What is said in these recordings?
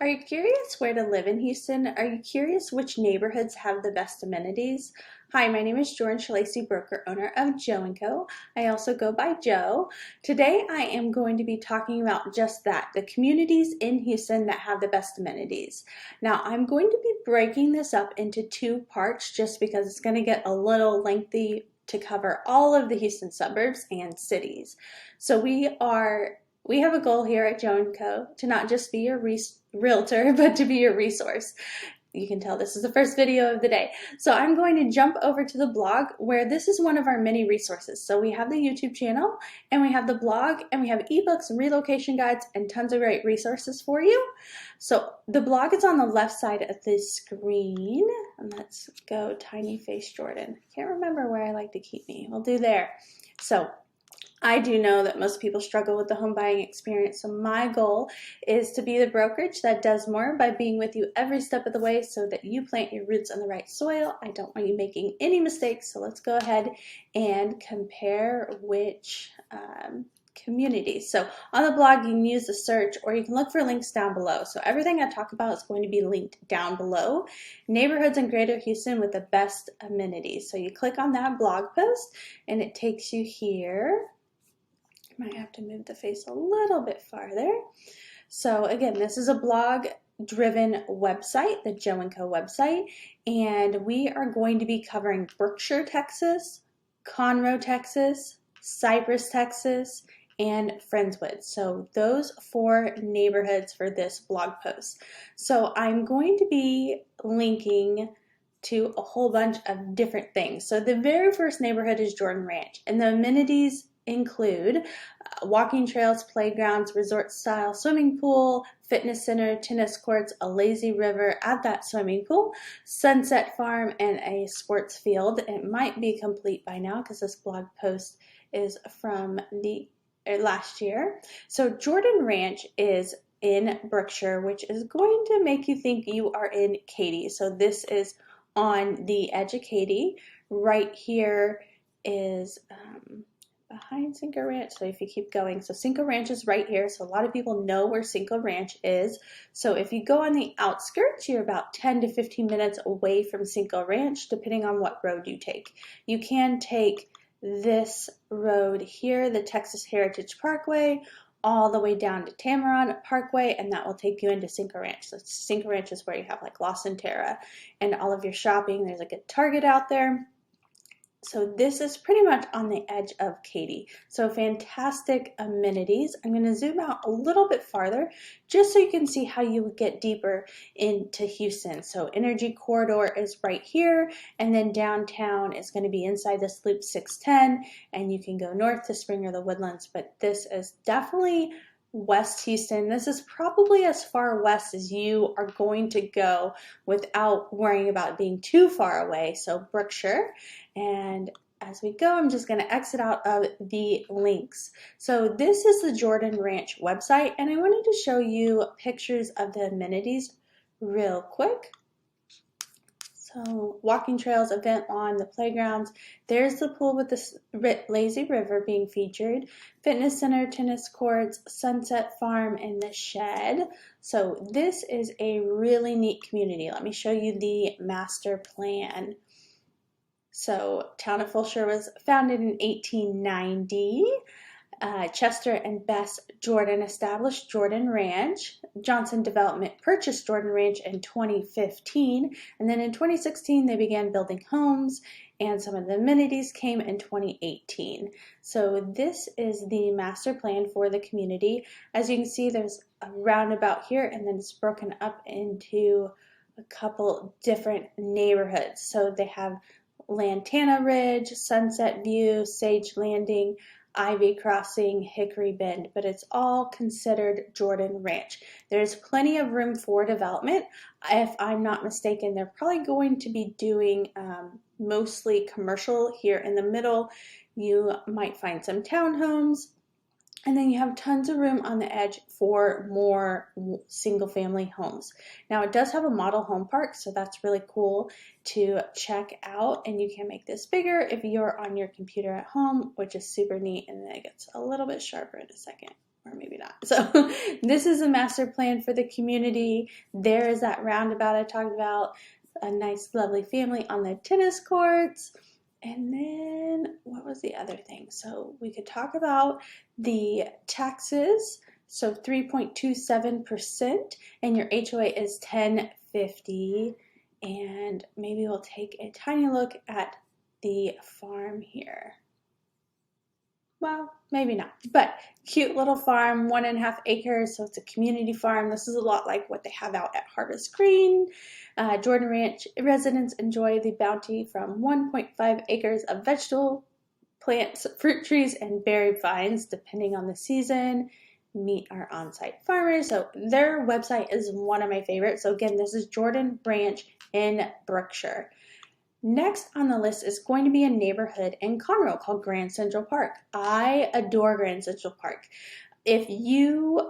Are you curious where to live in Houston? Are you curious which neighborhoods have the best amenities? Hi, my name is Jordan Shalacy, broker owner of Joe & Co. I also go by Joe. Today I am going to be talking about just that, the communities in Houston that have the best amenities. Now I'm going to be breaking this up into two parts just because it's going to get a little lengthy to cover all of the Houston suburbs and cities. So we have a goal here at Joe & Co. to not just be your realtor, but to be your resource. You can tell this is the first video of the day. So I'm going to jump over to the blog where this is one of our many resources. So we have the YouTube channel and we have the blog and we have ebooks and relocation guides and tons of great resources for you. So the blog is on the left side of the screen. And let's go Tiny Face Jordan. Can't remember where I like to keep me. We'll do there. So I do know that most people struggle with the home buying experience, so my goal is to be the brokerage that does more by being with you every step of the way so that you plant your roots on the right soil. I don't want you making any mistakes, so let's go ahead and compare which communities. So on the blog, you can use the search or you can look for links down below. So everything I talk about is going to be linked down below. Neighborhoods in Greater Houston with the best amenities. So you click on that blog post and it takes you here. Might have to move the face a little bit farther. So again, this is a blog driven website, the Joe & Co website, and we are going to be covering Brookshire, Texas, Conroe, Texas, Cypress, Texas, and Friendswood. So those 4 neighborhoods for this blog post. So I'm going to be linking to a whole bunch of different things. So the very first neighborhood is Jordan Ranch, and the amenities include walking trails, playgrounds, resort-style swimming pool, fitness center, tennis courts, a lazy river at that swimming pool, sunset farm, and a sports field. It might be complete by now because this blog post is from last year. So Jordan Ranch is in Brookshire, which is going to make you think you are in Katy. So this is on the edge of Katy. Right here is behind Cinco Ranch. So if you keep going, so Cinco Ranch is right here. So a lot of people know where Cinco Ranch is. So if you go on the outskirts, you're about 10 to 15 minutes away from Cinco Ranch, depending on what road you take. You can take this road here, the Texas Heritage Parkway, all the way down to Tamarron Parkway, and that will take you into Cinco Ranch. So Cinco Ranch is where you have like Lawson Terra and all of your shopping. There's a good Target out there. So this is pretty much on the edge of Katy. So fantastic amenities. I'm going to zoom out a little bit farther just so you can see how you would get deeper into Houston. So Energy Corridor is right here, and then downtown is going to be inside this Loop 610, and you can go north to Spring or the Woodlands, but this is definitely West Houston. This is probably as far west as you are going to go without worrying about being too far away. So Brookshire, and as we go, I'm just going to exit out of the links. So this is the Jordan Ranch website, and I wanted to show you pictures of the amenities real quick. So walking trails, event lawn, the playgrounds. There's the pool with the lazy river being featured. Fitness center, tennis courts, sunset farm, and the shed. So this is a really neat community. Let me show you the master plan. So town of Fulshear was founded in 1890. Chester and Bess Jordan established Jordan Ranch. Johnson Development purchased Jordan Ranch in 2015, and then in 2016 they began building homes, and some of the amenities came in 2018. So this is the master plan for the community. As you can see, there's a roundabout here, and then it's broken up into a couple different neighborhoods. So they have Lantana Ridge, Sunset View, Sage Landing, Ivy Crossing, Hickory Bend, but it's all considered Jordan Ranch. There's plenty of room for development. If I'm not mistaken, they're probably going to be doing mostly commercial here in the middle. You might find some townhomes, and then you have tons of room on the edge for more single-family homes. Now, it does have a model home park, so that's really cool to check out. And you can make this bigger if you're on your computer at home, which is super neat. And then it gets a little bit sharper in a second. or maybe not. So this is a master plan for the community. There is that roundabout I talked about, a nice lovely family on the tennis courts. And then what was the other thing? So we could talk about the taxes. So 3.27%, and your HOA is $10.50. And maybe we'll take a tiny look at the farm here. Well, maybe not, but cute little farm, 1.5 acres, so it's a community farm. This is a lot like what they have out at Harvest Green. Jordan Ranch residents enjoy the bounty from 1.5 acres of vegetable plants, fruit trees, and berry vines, depending on the season. Meet our on-site farmers. So their website is one of my favorites. So again, this is Jordan Ranch in Brookshire. Next on the list is going to be a neighborhood in Conroe called Grand Central Park. I adore Grand Central Park. The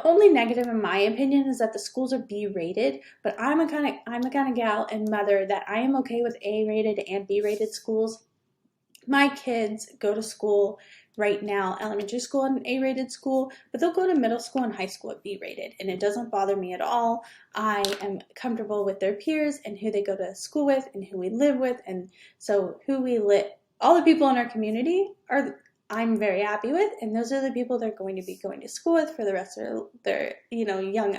only negative in my opinion is that the schools are B-rated, but I'm a kind of gal and mother that I am okay with A-rated and B-rated schools. My kids go to school right now, elementary school and A-rated school, but they'll go to middle school and high school at B-rated, and it doesn't bother me at all. I am comfortable with their peers and who they go to school with and who we live with, and so all the people in our community I'm very happy with, and those are the people they're going to be going to school with for the rest of their, their young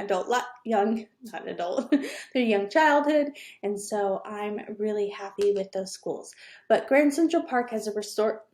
childhood, and so I'm really happy with those schools. But Grand Central Park has a resort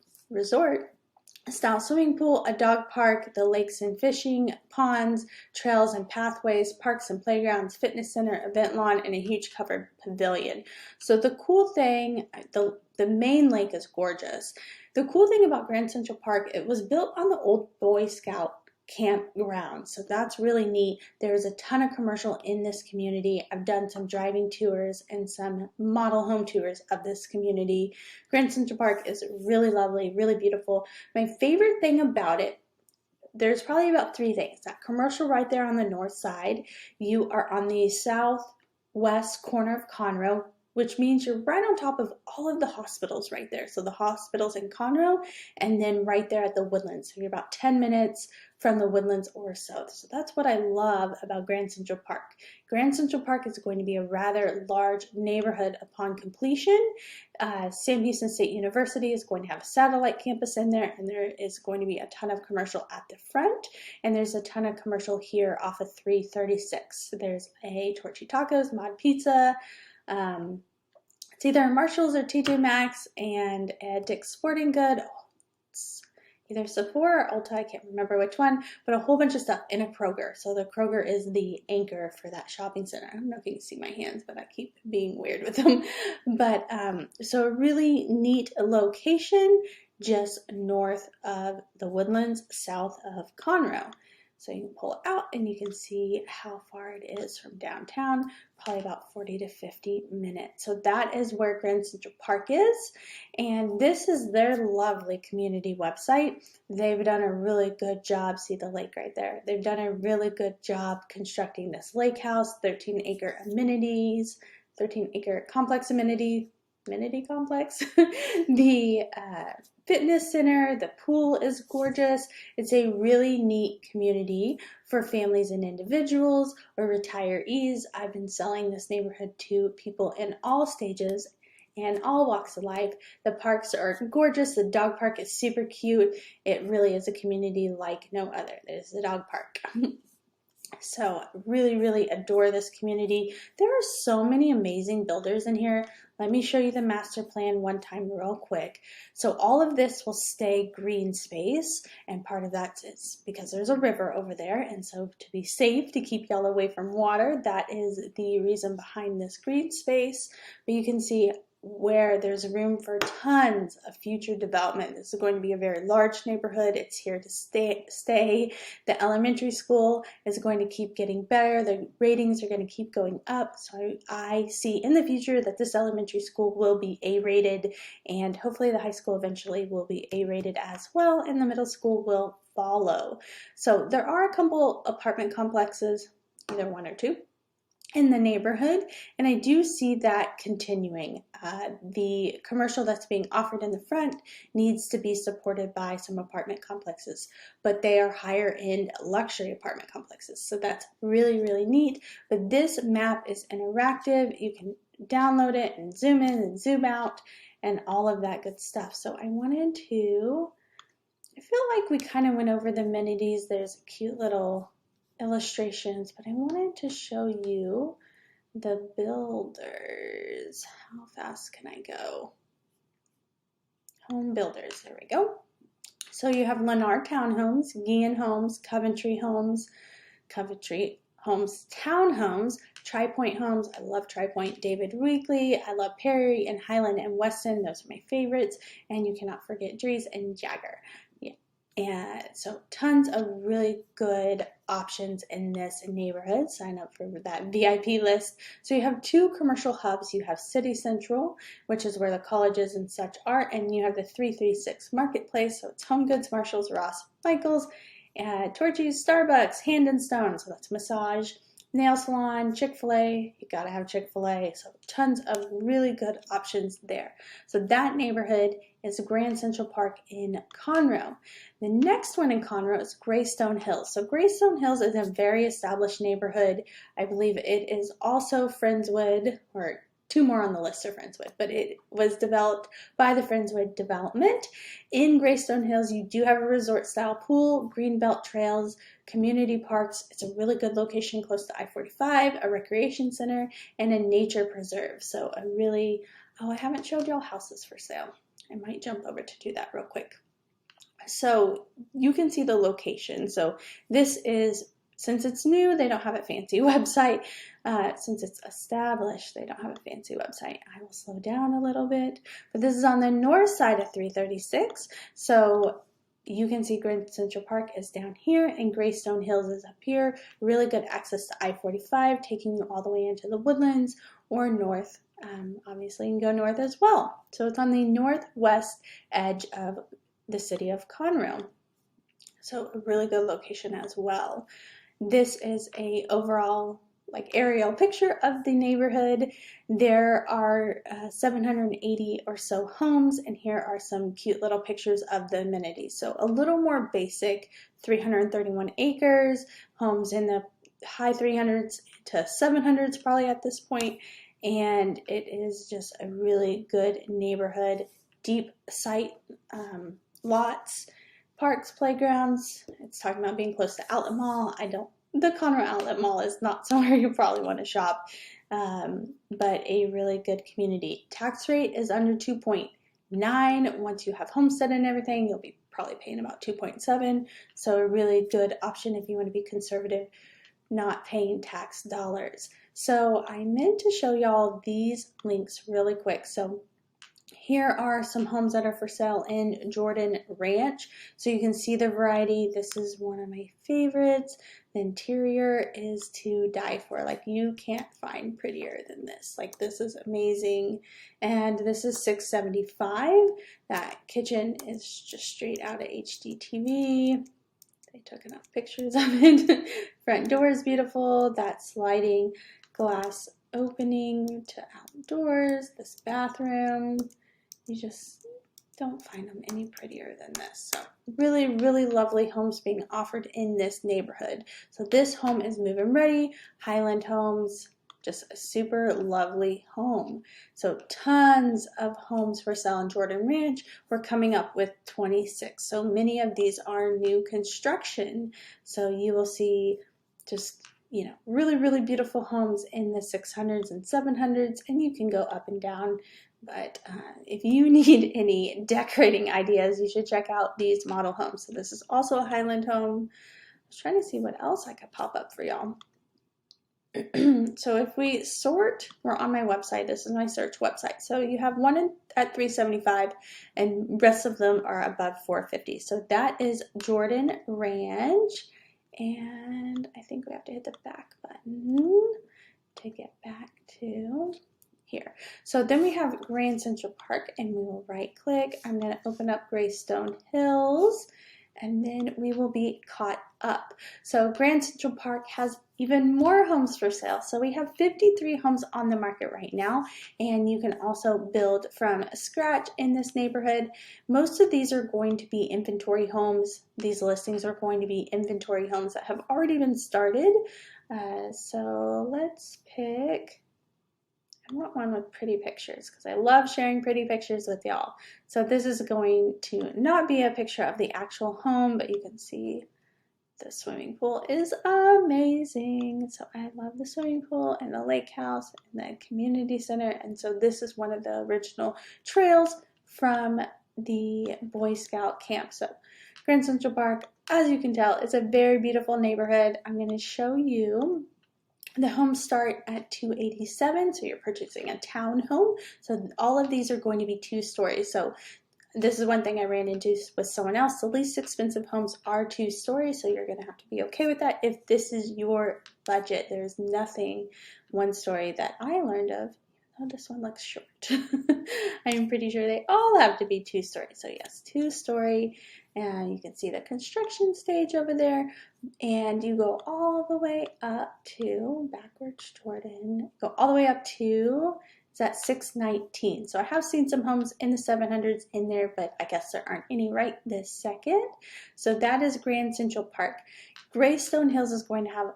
style swimming pool, a dog park, the lakes and fishing, ponds, trails and pathways, parks and playgrounds, fitness center, event lawn, and a huge covered pavilion. So the cool thing, the main lake is gorgeous. The cool thing about Grand Central Park, it was built on the old Boy Scout campground, so that's really neat. There's a ton of commercial in this community. I've done some driving tours and some model home tours of this community. Grand Central Park is really lovely, really beautiful. My favorite thing about it, there's probably about 3 things. That commercial right there on the north side, you are on the southwest corner of Conroe, which means you're right on top of all of the hospitals right there. So the hospitals in Conroe, and then right there at the Woodlands. So you're about 10 minutes from the Woodlands or so. So that's what I love about Grand Central Park. Grand Central Park is going to be a rather large neighborhood upon completion. Sam Houston State University is going to have a satellite campus in there, and there is going to be a ton of commercial at the front, and there's a ton of commercial here off of 336. There's a Torchy Tacos, Mod Pizza, it's either Marshall's or TJ Maxx, and a Dick's Sporting Good. It's either Sephora or Ulta, I can't remember which one, but a whole bunch of stuff in a Kroger. So the Kroger is the anchor for that shopping center. I don't know if you can see my hands, but I keep being weird with them. But so a really neat location just north of the Woodlands, south of Conroe. So you can pull it out and you can see how far it is from downtown, probably about 40 to 50 minutes. So that is where Grand Central Park is. And this is their lovely community website. They've done a really good job. See the lake right there. They've done a really good job constructing this lake house, 13-acre amenities, 13-acre complex amenity complex. The fitness center, the pool is gorgeous. It's a really neat community for families and individuals or retirees. I've been selling this neighborhood to people in all stages and all walks of life. The parks are gorgeous. The dog park is super cute. It really is a community like no other. There's the dog park. So really, really adore this community. There are so many amazing builders in here. Let me show you the master plan one time real quick. So all of this will stay green space, and part of that is because there's a river over there, and so to be safe, to keep y'all away from water, that is the reason behind this green space. But you can see where there's room for tons of future development. This is going to be a very large neighborhood. It's here to stay. The elementary school is going to keep getting better. The ratings are going to keep going up. So I see in the future that this elementary school will be A-rated, and hopefully the high school eventually will be A-rated as well, and the middle school will follow. So there are a couple apartment complexes, either 1 or 2, in the neighborhood, and I do see that continuing. The commercial that's being offered in the front needs to be supported by some apartment complexes, but they are higher end luxury apartment complexes, so that's really, really neat. But this map is interactive. You can download it and zoom in and zoom out and all of that good stuff. So I feel like we kind of went over the amenities. There's cute little illustrations, but I wanted to show you the builders. How fast can I go? Home builders, there we go. So you have Lennar Townhomes, Guillen Homes, Coventry Homes Townhomes, Tri-Point Homes. I love Tri-Point. David Weekley. I love Perry and Highland and Weston. Those are my favorites. And you cannot forget Dries and Jagger. And so tons of really good options in this neighborhood. Sign up for that VIP list. So you have two commercial hubs. You have City Central, which is where the colleges and such are, and you have the 336 Marketplace. So it's Home Goods, Marshalls, Ross, Michaels, Torchy's, Starbucks, Hand and Stone. So that's massage, nail salon, Chick-fil-A. You gotta have Chick-fil-A. So tons of really good options there. So that neighborhood is Grand Central Park in Conroe. The next one in Conroe is Greystone Hills. So Greystone Hills is a very established neighborhood. I believe it is also Friendswood, or two more on the list are Friendswood, but it was developed by the Friendswood development. In Greystone Hills, you do have a resort style pool, greenbelt trails, community parks. It's a really good location close to I-45, a recreation center, and a nature preserve. So I haven't showed y'all houses for sale. I might jump over to do that real quick. So you can see the location. So this is, since it's new, they don't have a fancy website. Since it's established, they don't have a fancy website. I will slow down a little bit. But this is on the north side of 336. So you can see Grand Central Park is down here and Greystone Hills is up here. Really good access to I-45, taking you all the way into the Woodlands or north. Obviously, you can go north as well. So it's on the northwest edge of the city of Conroe. So a really good location as well. This is a overall aerial picture of the neighborhood. There are 780 or so homes, and here are some cute little pictures of the amenities. So a little more basic, 331 acres, homes in the high 300s to 700s probably at this point. And it is just a really good neighborhood, deep site, lots, parks, playgrounds. It's talking about being close to Outlet Mall. The Conroe Outlet Mall is not somewhere you probably want to shop, but a really good community. Tax rate is under 2.9. Once you have homestead and everything, you'll be probably paying about 2.7. So a really good option if you want to be conservative, not paying tax dollars. So I meant to show y'all these links really quick. So here are some homes that are for sale in Jordan Ranch. So you can see the variety. This is one of my favorites. The interior is to die for. You can't find prettier than this. This is amazing. And this is $675. That kitchen is just straight out of HGTV. They took enough pictures of it. Front door is beautiful. That sliding glass opening to outdoors. This bathroom. You just don't find them any prettier than this. So really, really lovely homes being offered in this neighborhood. So this home is move-in ready. Highland Homes, just a super lovely home. So tons of homes for sale in Jordan Ranch. We're coming up with 26. So many of these are new construction. So you will see just, really, really beautiful homes in the 600s and 700s, and you can go up and down. But if you need any decorating ideas, you should check out these model homes. So this is also a Highland home. I was trying to see what else I could pop up for y'all. So if we sort, we're on my website. This is my search website. So you have one at $375 and rest of them are above $450. So that is Jordan Ranch. And I think we have to hit the back button to get back to here. So then we have Grand Central Park and we will right click. I'm going to open up Greystone Hills and then we will be caught up. So Grand Central Park has even more homes for sale. So we have 53 homes on the market right now, and you can also build from scratch in this neighborhood. Most of these are going to be inventory homes. These listings are going to be inventory homes that have already been started. So let's pick, I want one with pretty pictures because I love sharing pretty pictures with y'all. So this is going to not be a picture of the actual home, but you can see the swimming pool is amazing. So I love the swimming pool and the lake house and the community center. And so this is one of the original trails from the Boy Scout camp. So Grand Central Park, as you can tell, is a very beautiful neighborhood. I'm going to show you. The homes start at $287, so you're purchasing a townhome. So all of these are going to be 2 stories. So this is one thing I ran into with someone else. The least expensive homes are 2 stories, so you're going to have to be okay with that if this is your budget. There's nothing 1 story that I learned of. Oh, this one looks short. I'm pretty sure they all have to be 2 stories. So yes, 2 story. And you can see the construction stage over there. And you go all the way up to, backwards, Jordan, go all the way up to, it's at 619. So I have seen some homes in the 700s in there, but I guess there aren't any right this second. So that is Grand Central Park. Greystone Hills is going to have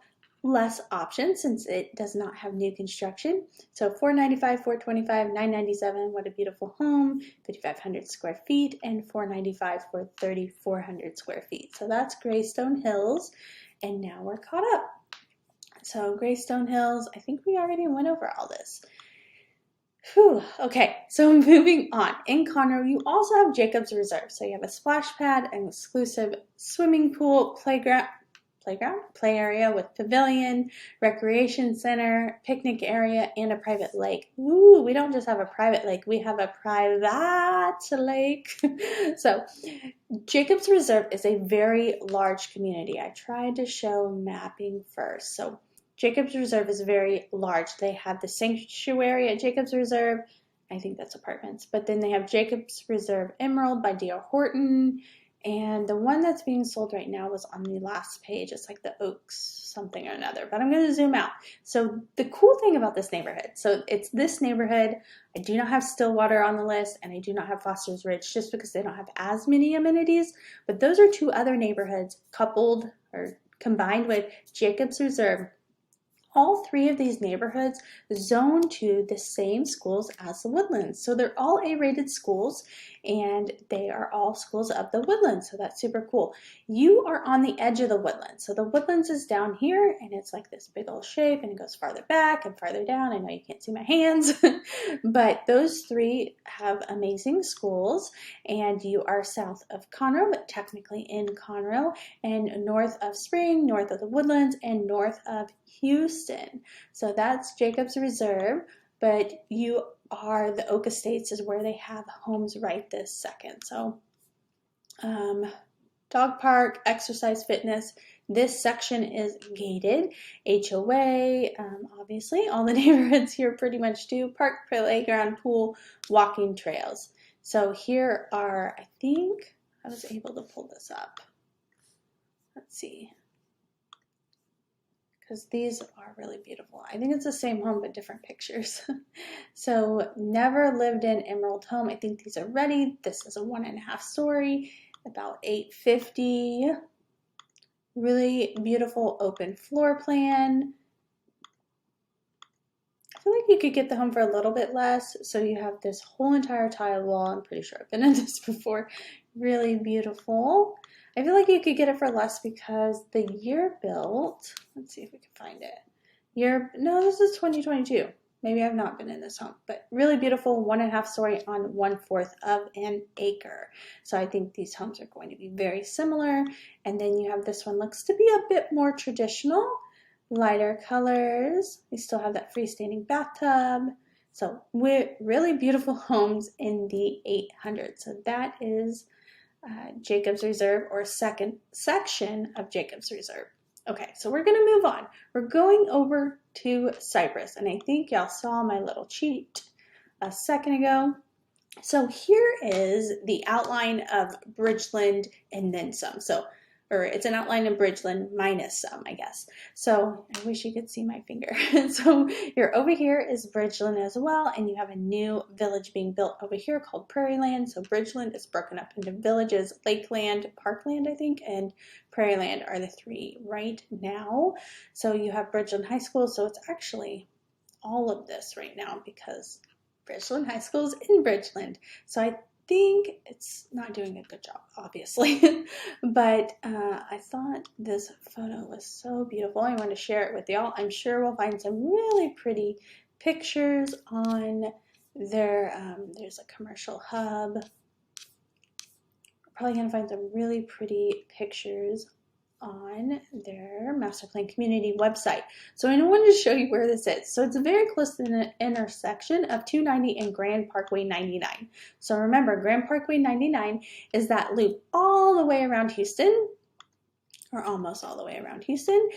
less options since it does not have new construction. So $495, $425, $997. What a beautiful home. 5,500 square feet and $495 for 3,400 square feet. So that's Greystone Hills, and now we're caught up. So Greystone Hills, I think we already went over all this. Whew. Okay, so moving on. In Conroe, you also have Jacob's Reserve. So you have a splash pad, an exclusive swimming pool, play area with pavilion, recreation center, picnic area, and a private lake. Ooh, we don't just have a private lake, we have a private lake. So Jacob's Reserve is a very large community. I tried to show mapping first. So Jacob's Reserve is very large. They have the sanctuary at Jacob's Reserve. I think that's apartments. But then they have Jacob's Reserve Emerald by D.R. Horton. And the one that's being sold right now was on the last page. It's like the Oaks something or another, but I'm going to zoom out. So the cool thing about this neighborhood, so it's this neighborhood. I do not have Stillwater on the list, and I do not have Foster's Ridge just because they don't have as many amenities, but those are 2 other neighborhoods coupled or combined with Jacob's Reserve. All 3 of these neighborhoods zone to the same schools as the Woodlands. So they're all A-rated schools, and they are all schools of the Woodlands. So that's super cool. You are on the edge of the Woodlands. So the Woodlands is down here, and it's like this big old shape, and it goes farther back and farther down. I know you can't see my hands, but those 3 have amazing schools, and you are south of Conroe, but technically in Conroe, and north of Spring, north of the Woodlands, and north of Houston. So that's Jacob's Reserve, but you are, the Oak Estates is where they have homes right this second. So dog park, exercise, fitness. This section is gated. HOA, obviously all the neighborhoods here pretty much do. Park, playground, pool, walking trails. So here are, I think I was able to pull this up. Let's see. Because these are really beautiful. I think it's the same home, but different pictures. So never lived in Emerald Home. I think these are ready. This is a 1.5 story, about $850. Really beautiful open floor plan. I feel like you could get the home for a little bit less. So you have this whole entire tile wall. I'm pretty sure I've been in this before. Really beautiful. I feel like you could get it for less because the year built, let's see if we can find it. No, this is 2022. Maybe I've not been in this home, but really beautiful 1.5 story on 1/4 of an acre. So I think these homes are going to be very similar. And then you have this one, looks to be a bit more traditional, lighter colors. We still have that freestanding bathtub. So we're really beautiful homes in the 800s. So that is Jacob's Reserve, or second section of Jacob's Reserve. Okay, so we're going to move on. We're going over to Cyprus, and I think y'all saw my little cheat a second ago. So here is the outline of Bridgeland and then some. Or it's an outline of Bridgeland minus some, I guess. So I wish you could see my finger. So you're over here is Bridgeland as well, and you have a new village being built over here called Prairieland. So Bridgeland is broken up into villages. Lakeland, Parkland, I think, and Prairieland are the three right now. So you have Bridgeland High School, so it's actually all of this right now because Bridgeland High School is in Bridgeland. So I think it's not doing a good job, obviously, but I thought this photo was so beautiful. I want to share it with y'all. I'm sure we'll find some really pretty pictures on their, there's a commercial hub. We're probably going to find some really pretty pictures on their master plan community website. So I wanted to show you where this is. So it's very close to the intersection of 290 and Grand Parkway 99. So remember, Grand Parkway 99 is that loop all the way around Houston, or almost all the way around Houston.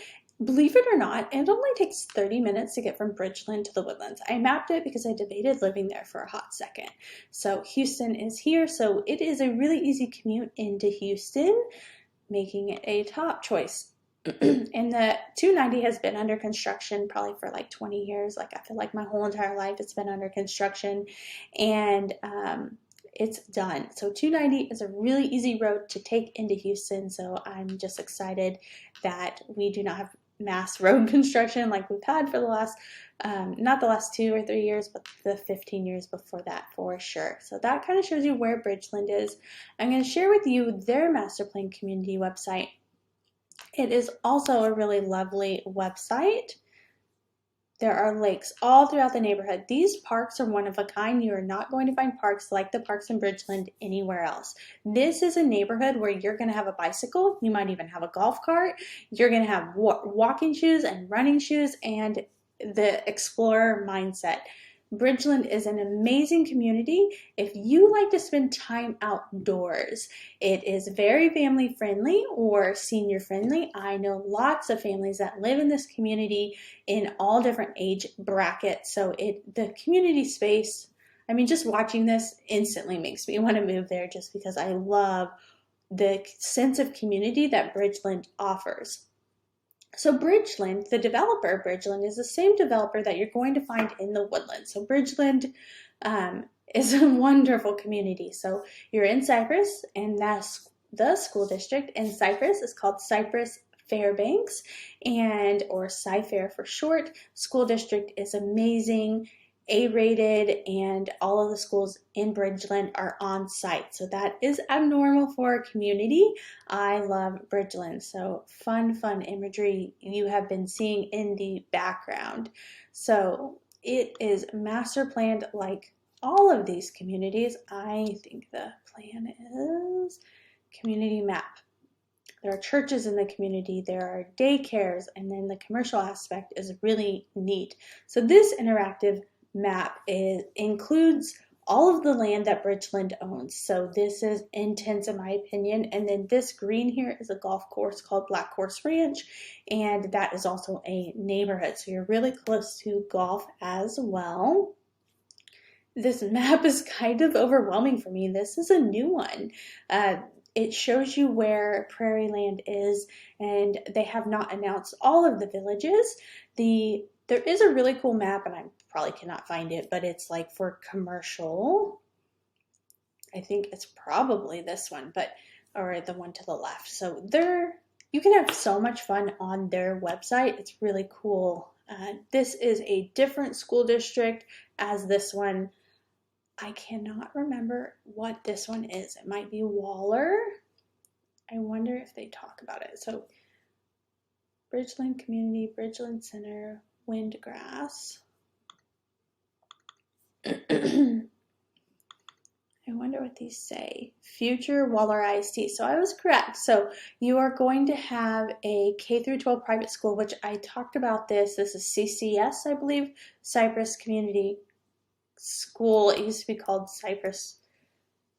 Believe it or not, it only takes 30 minutes to get from Bridgeland to the Woodlands. I mapped it because I debated living there for a hot second. So Houston is here, so it is a really easy commute into Houston, making it a top choice. And the 290 has been under construction probably for like 20 years. Like I feel like my whole entire life it's been under construction, and it's done. So 290 is a really easy road to take into Houston. So I'm just excited that we do not have mass road construction like we've had for the last, not the last 2 or 3 years, but the 15 years before that for sure. So that kind of shows you where Bridgeland is. I'm going to share with you their master plan community website. It is also a really lovely website. There are lakes all throughout the neighborhood. These parks are one of a kind. You are not going to find parks like the parks in Bridgeland anywhere else. This is a neighborhood where you're going to have a bicycle. You might even have a golf cart. You're going to have walking shoes and running shoes and the explorer mindset. Bridgeland is an amazing community if you like to spend time outdoors. It is very family friendly or senior friendly. I know lots of families that live in this community in all different age brackets. So the community space, I mean, just watching this instantly makes me want to move there just because I love the sense of community that Bridgeland offers. So Bridgeland, the developer of Bridgeland, is the same developer that you're going to find in the Woodlands. So Bridgeland is a wonderful community. So you're in Cyprus, and that's the school district in Cyprus is called Cypress Fairbanks, or Cy-Fair for short. School district is amazing, A-rated, and all of the schools in Bridgeland are on site. So that is abnormal for a community. I love Bridgeland. So fun imagery you have been seeing in the background. So it is master planned like all of these communities. I think the plan is community map. There are churches in the community, there are daycares, and then the commercial aspect is really neat. So this interactive map includes all of the land that Bridgeland owns. So this is intense in my opinion. And then this green here is a golf course called Black Horse Ranch, and that is also a neighborhood. So you're really close to golf as well. This map is kind of overwhelming for me. This is a new one. It shows you where Prairieland is, and they have not announced all of the villages. There is a really cool map, and I probably cannot find it, but it's like for commercial. I think it's probably this one, or the one to the left. So you can have so much fun on their website. It's really cool. This is a different school district as this one. I cannot remember what this one is. It might be Waller. I wonder if they talk about it. So Bridgeland Community, Bridgeland Center, Windgrass. I wonder what these say. Future Waller ISD. So I was correct. So you are going to have a K through 12 private school, which I talked about this. This is CCS, I believe, Cypress Community School. It used to be called Cypress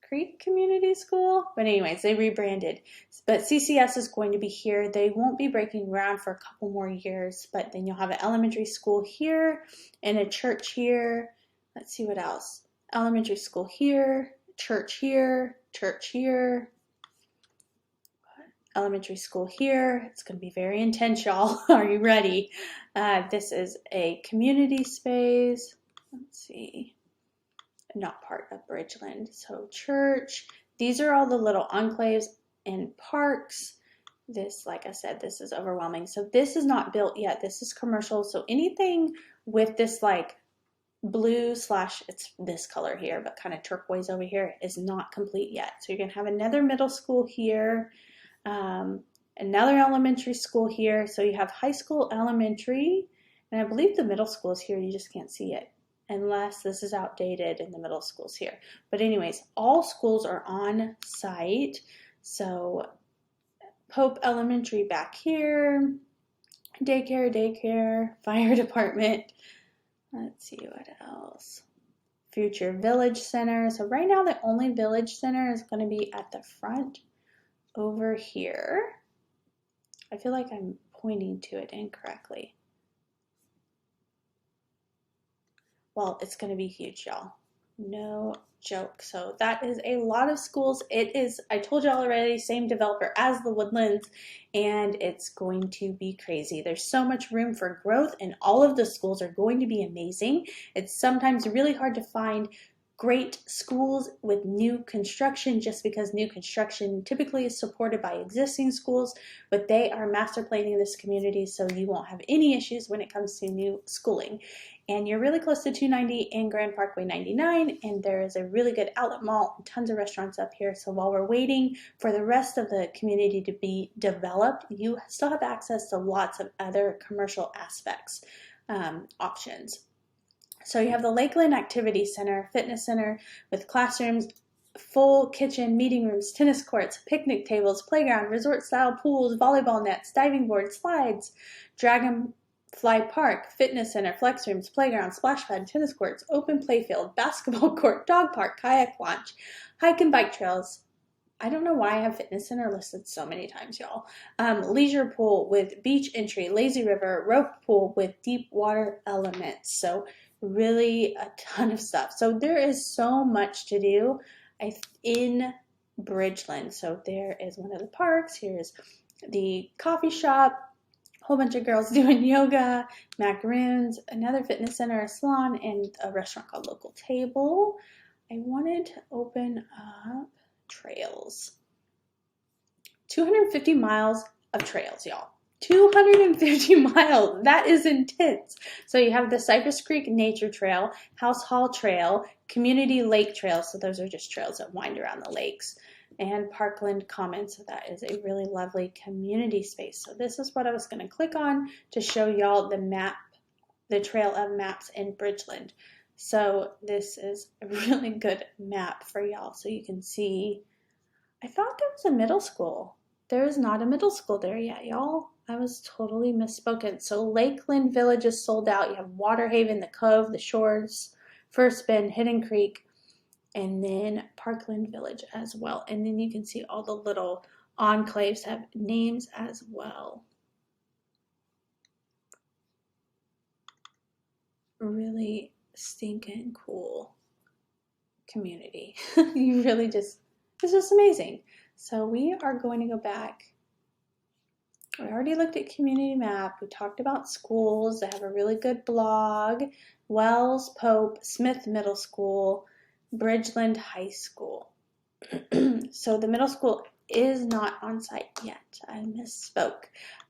Creek Community School, but anyways, they rebranded. But CCS is going to be here. They won't be breaking ground for a couple more years, but then you'll have an elementary school here and a church here. Let's see what else. elementary school here, church here, elementary school here. It's going to be very intense, y'all. Are you ready? This is a community space. Let's see. Not part of Bridgeland. So church. These are all the little enclaves and parks. This, like I said, this is overwhelming. So this is not built yet. This is commercial. So anything with this like blue slash, it's this color here, but kind of turquoise over here, is not complete yet. So you're going to have another middle school here. Another elementary school here. So you have high school, elementary, and I believe the middle school is here. You just can't see it unless this is outdated and the middle school's here. But anyways, all schools are on site. So Pope Elementary back here, daycare, fire department. Let's see what else. Future Village Center. So right now the only Village Center is going to be at the front over here. I feel like I'm pointing to it incorrectly. Well, it's going to be huge, y'all. No joke. So that is a lot of schools. It is, I told y'all already, same developer as the Woodlands, and it's going to be crazy. There's so much room for growth, and all of the schools are going to be amazing. It's sometimes really hard to find great schools with new construction, just because new construction typically is supported by existing schools, but they are master planning this community, so you won't have any issues when it comes to new schooling. And you're really close to 290 and Grand Parkway 99, and there is a really good outlet mall and tons of restaurants up here. So while we're waiting for the rest of the community to be developed, you still have access to lots of other commercial aspects, options. So you have the Lakeland Activity Center, fitness center with classrooms, full kitchen, meeting rooms, tennis courts, picnic tables, playground, resort-style pools, volleyball nets, diving boards, slides, Dragonfly Park, fitness center, flex rooms, playground, splash pad, tennis courts, open playfield, basketball court, dog park, kayak launch, hike and bike trails. I don't know why I have fitness center listed so many times, y'all. Leisure pool with beach entry, lazy river, rope pool with deep water elements. So really a ton of stuff. So there is so much to do in Bridgeland. So there is one of the parks. Here's the coffee shop, a whole bunch of girls doing yoga, macaroons, another fitness center, a salon, and a restaurant called Local Table. I wanted to open up trails. 250 miles of trails, y'all. 250 miles. That is intense. So you have the Cypress Creek Nature Trail, House Hall Trail, Community Lake Trail. So those are just trails that wind around the lakes. And Parkland Commons. So that is a really lovely community space. So this is what I was going to click on to show y'all the map, the trail of maps in Bridgeland. So this is a really good map for y'all. So you can see, I thought there was a middle school. There is not a middle school there yet, y'all. I was totally misspoken. So Lakeland Village is sold out. You have Waterhaven, the Cove, the Shores, First Bend, Hidden Creek, and then Parkland Village as well. And then you can see all the little enclaves have names as well. Really stinking cool community. You really just, it's just amazing. So we are going to go back. We already looked at community map. We talked about schools. They have a really good blog. Wells, Pope, Smith Middle School, Bridgeland High School. So the middle school is not on site yet. I misspoke.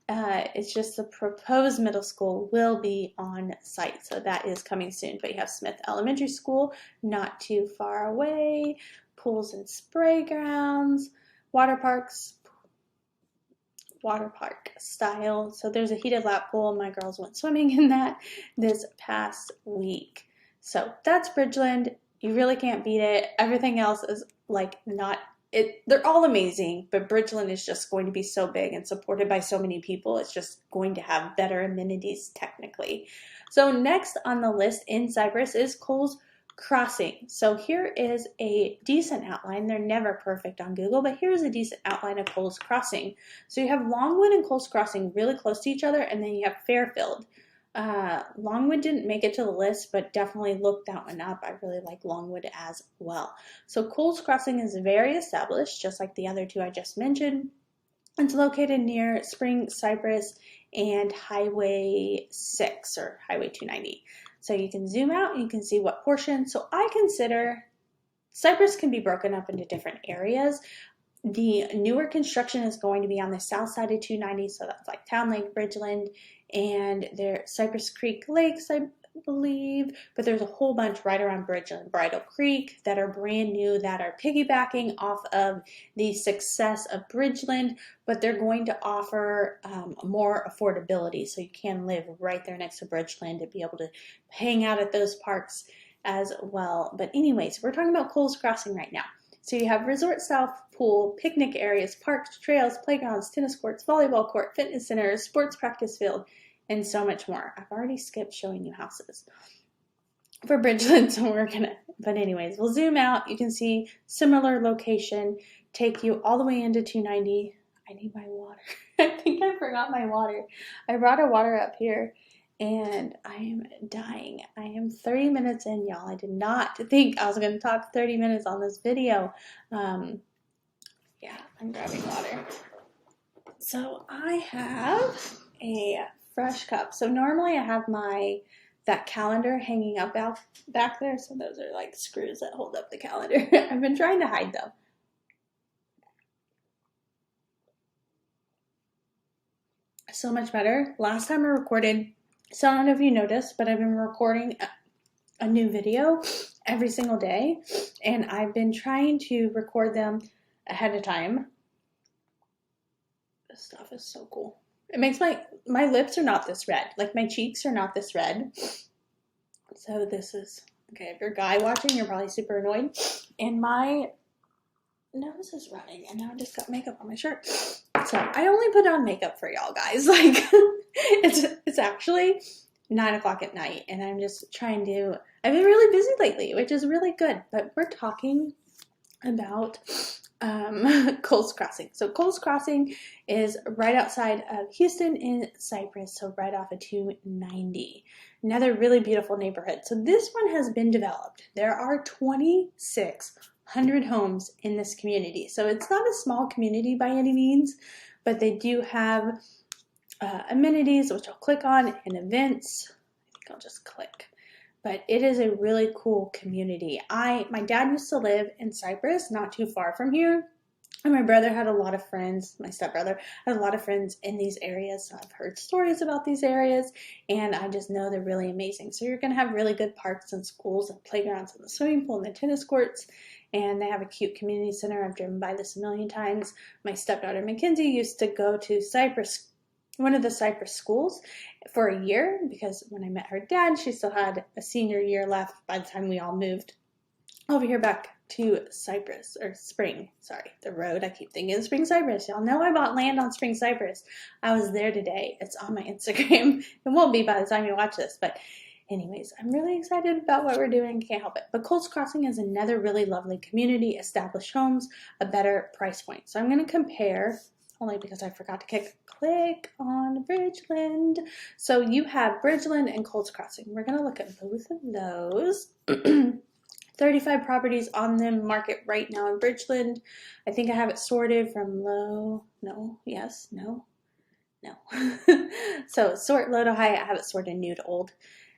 It's just the proposed middle school will be on site. So that is coming soon. But you have Smith Elementary School not too far away. Pools and spray grounds. Water parks. Water park style. So there's a heated lap pool. My girls went swimming in that this past week. So that's Bridgeland. You really can't beat it. Everything else is like not it. They're all amazing, but Bridgeland is just going to be so big and supported by so many people. It's just going to have better amenities technically. So next on the list in Cyprus is Colts Crossing. So here is a decent outline. They're never perfect on Google, but here's a decent outline of Colts Crossing. So you have Longwood and Colts Crossing really close to each other, and then you have Fairfield Longwood didn't make it to the list, but definitely look that one up. I really like Longwood as well. So Colts Crossing is very established, just like the other two I just mentioned. It's located near Spring, Cypress, and Highway 6 or Highway 290. So you can zoom out and you can see what portion. So I consider Cypress can be broken up into different areas. The newer construction is going to be on the south side of 290, so that's like Town Lake, Bridgeland, and there's Cypress Creek Lakes, I believe, but there's a whole bunch right around Bridgeland, Bridle Creek, that are brand new, that are piggybacking off of the success of Bridgeland, but they're going to offer more affordability, so you can live right there next to Bridgeland and be able to hang out at those parks as well. But anyways, we're talking about Colts Crossing right now. So you have resort style pool, picnic areas, parks, trails, playgrounds, tennis courts, volleyball court, fitness center, sports practice field, and so much more. I've already skipped showing you houses for Bridgeland, so but anyways, we'll zoom out. You can see similar location, take you all the way into 290. I need my water. I think I forgot my water. I brought a water up here. And I am dying. I am 30 minutes in, y'all. I did not think I was going to talk 30 minutes on this video. Yeah, I'm grabbing water. So I have a fresh cup. So normally I have that calendar hanging up back there. So those are like screws that hold up the calendar. I've been trying to hide them. So much better. Last time I recorded, so I don't know if you noticed, but I've been recording a new video every single day, and I've been trying to record them ahead of time. This stuff is so cool. It makes my lips are not this red. Like my cheeks are not this red. So this is, okay, if you're a guy watching, you're probably super annoyed. And my nose is running, and now I just got makeup on my shirt. So I only put on makeup for y'all guys. Like it's actually 9 o'clock at night, and I'm just trying to, I've been really busy lately, which is really good, but we're talking about Colts Crossing. So Colts Crossing is right outside of Houston in Cypress, so right off of 290. Another really beautiful neighborhood. So this one has been developed. There are 2,600 homes in this community. So it's not a small community by any means, but they do have amenities, which I'll click on, and events. I think I'll just click. But it is a really cool community. My dad used to live in Cyprus, not too far from here. And my brother had a lot of friends, my stepbrother had a lot of friends in these areas. So I've heard stories about these areas, and I just know they're really amazing. So you're going to have really good parks and schools and playgrounds and the swimming pool and the tennis courts. And they have a cute community center. I've driven by this a million times. My stepdaughter Mackenzie used to go to Cyprus, one of the Cypress schools, for a year, because when I met her dad, she still had a senior year left by the time we all moved over here back to Cypress, or Spring, sorry, the road. I keep thinking Spring Cypress. Y'all know I bought land on Spring Cypress. I was there today. It's on my Instagram. It won't be by the time you watch this, but anyways, I'm really excited about what we're doing. Can't help it. But Colts Crossing is another really lovely community, established homes, a better price point. So I'm going to compare, only because I forgot to click on Bridgeland. So you have Bridgeland and Colts Crossing. We're going to look at both of those. 35 properties on the market right now in Bridgeland. I think I have it sorted from low, no, yes, no. So sort low to high, I have it sorted new to old.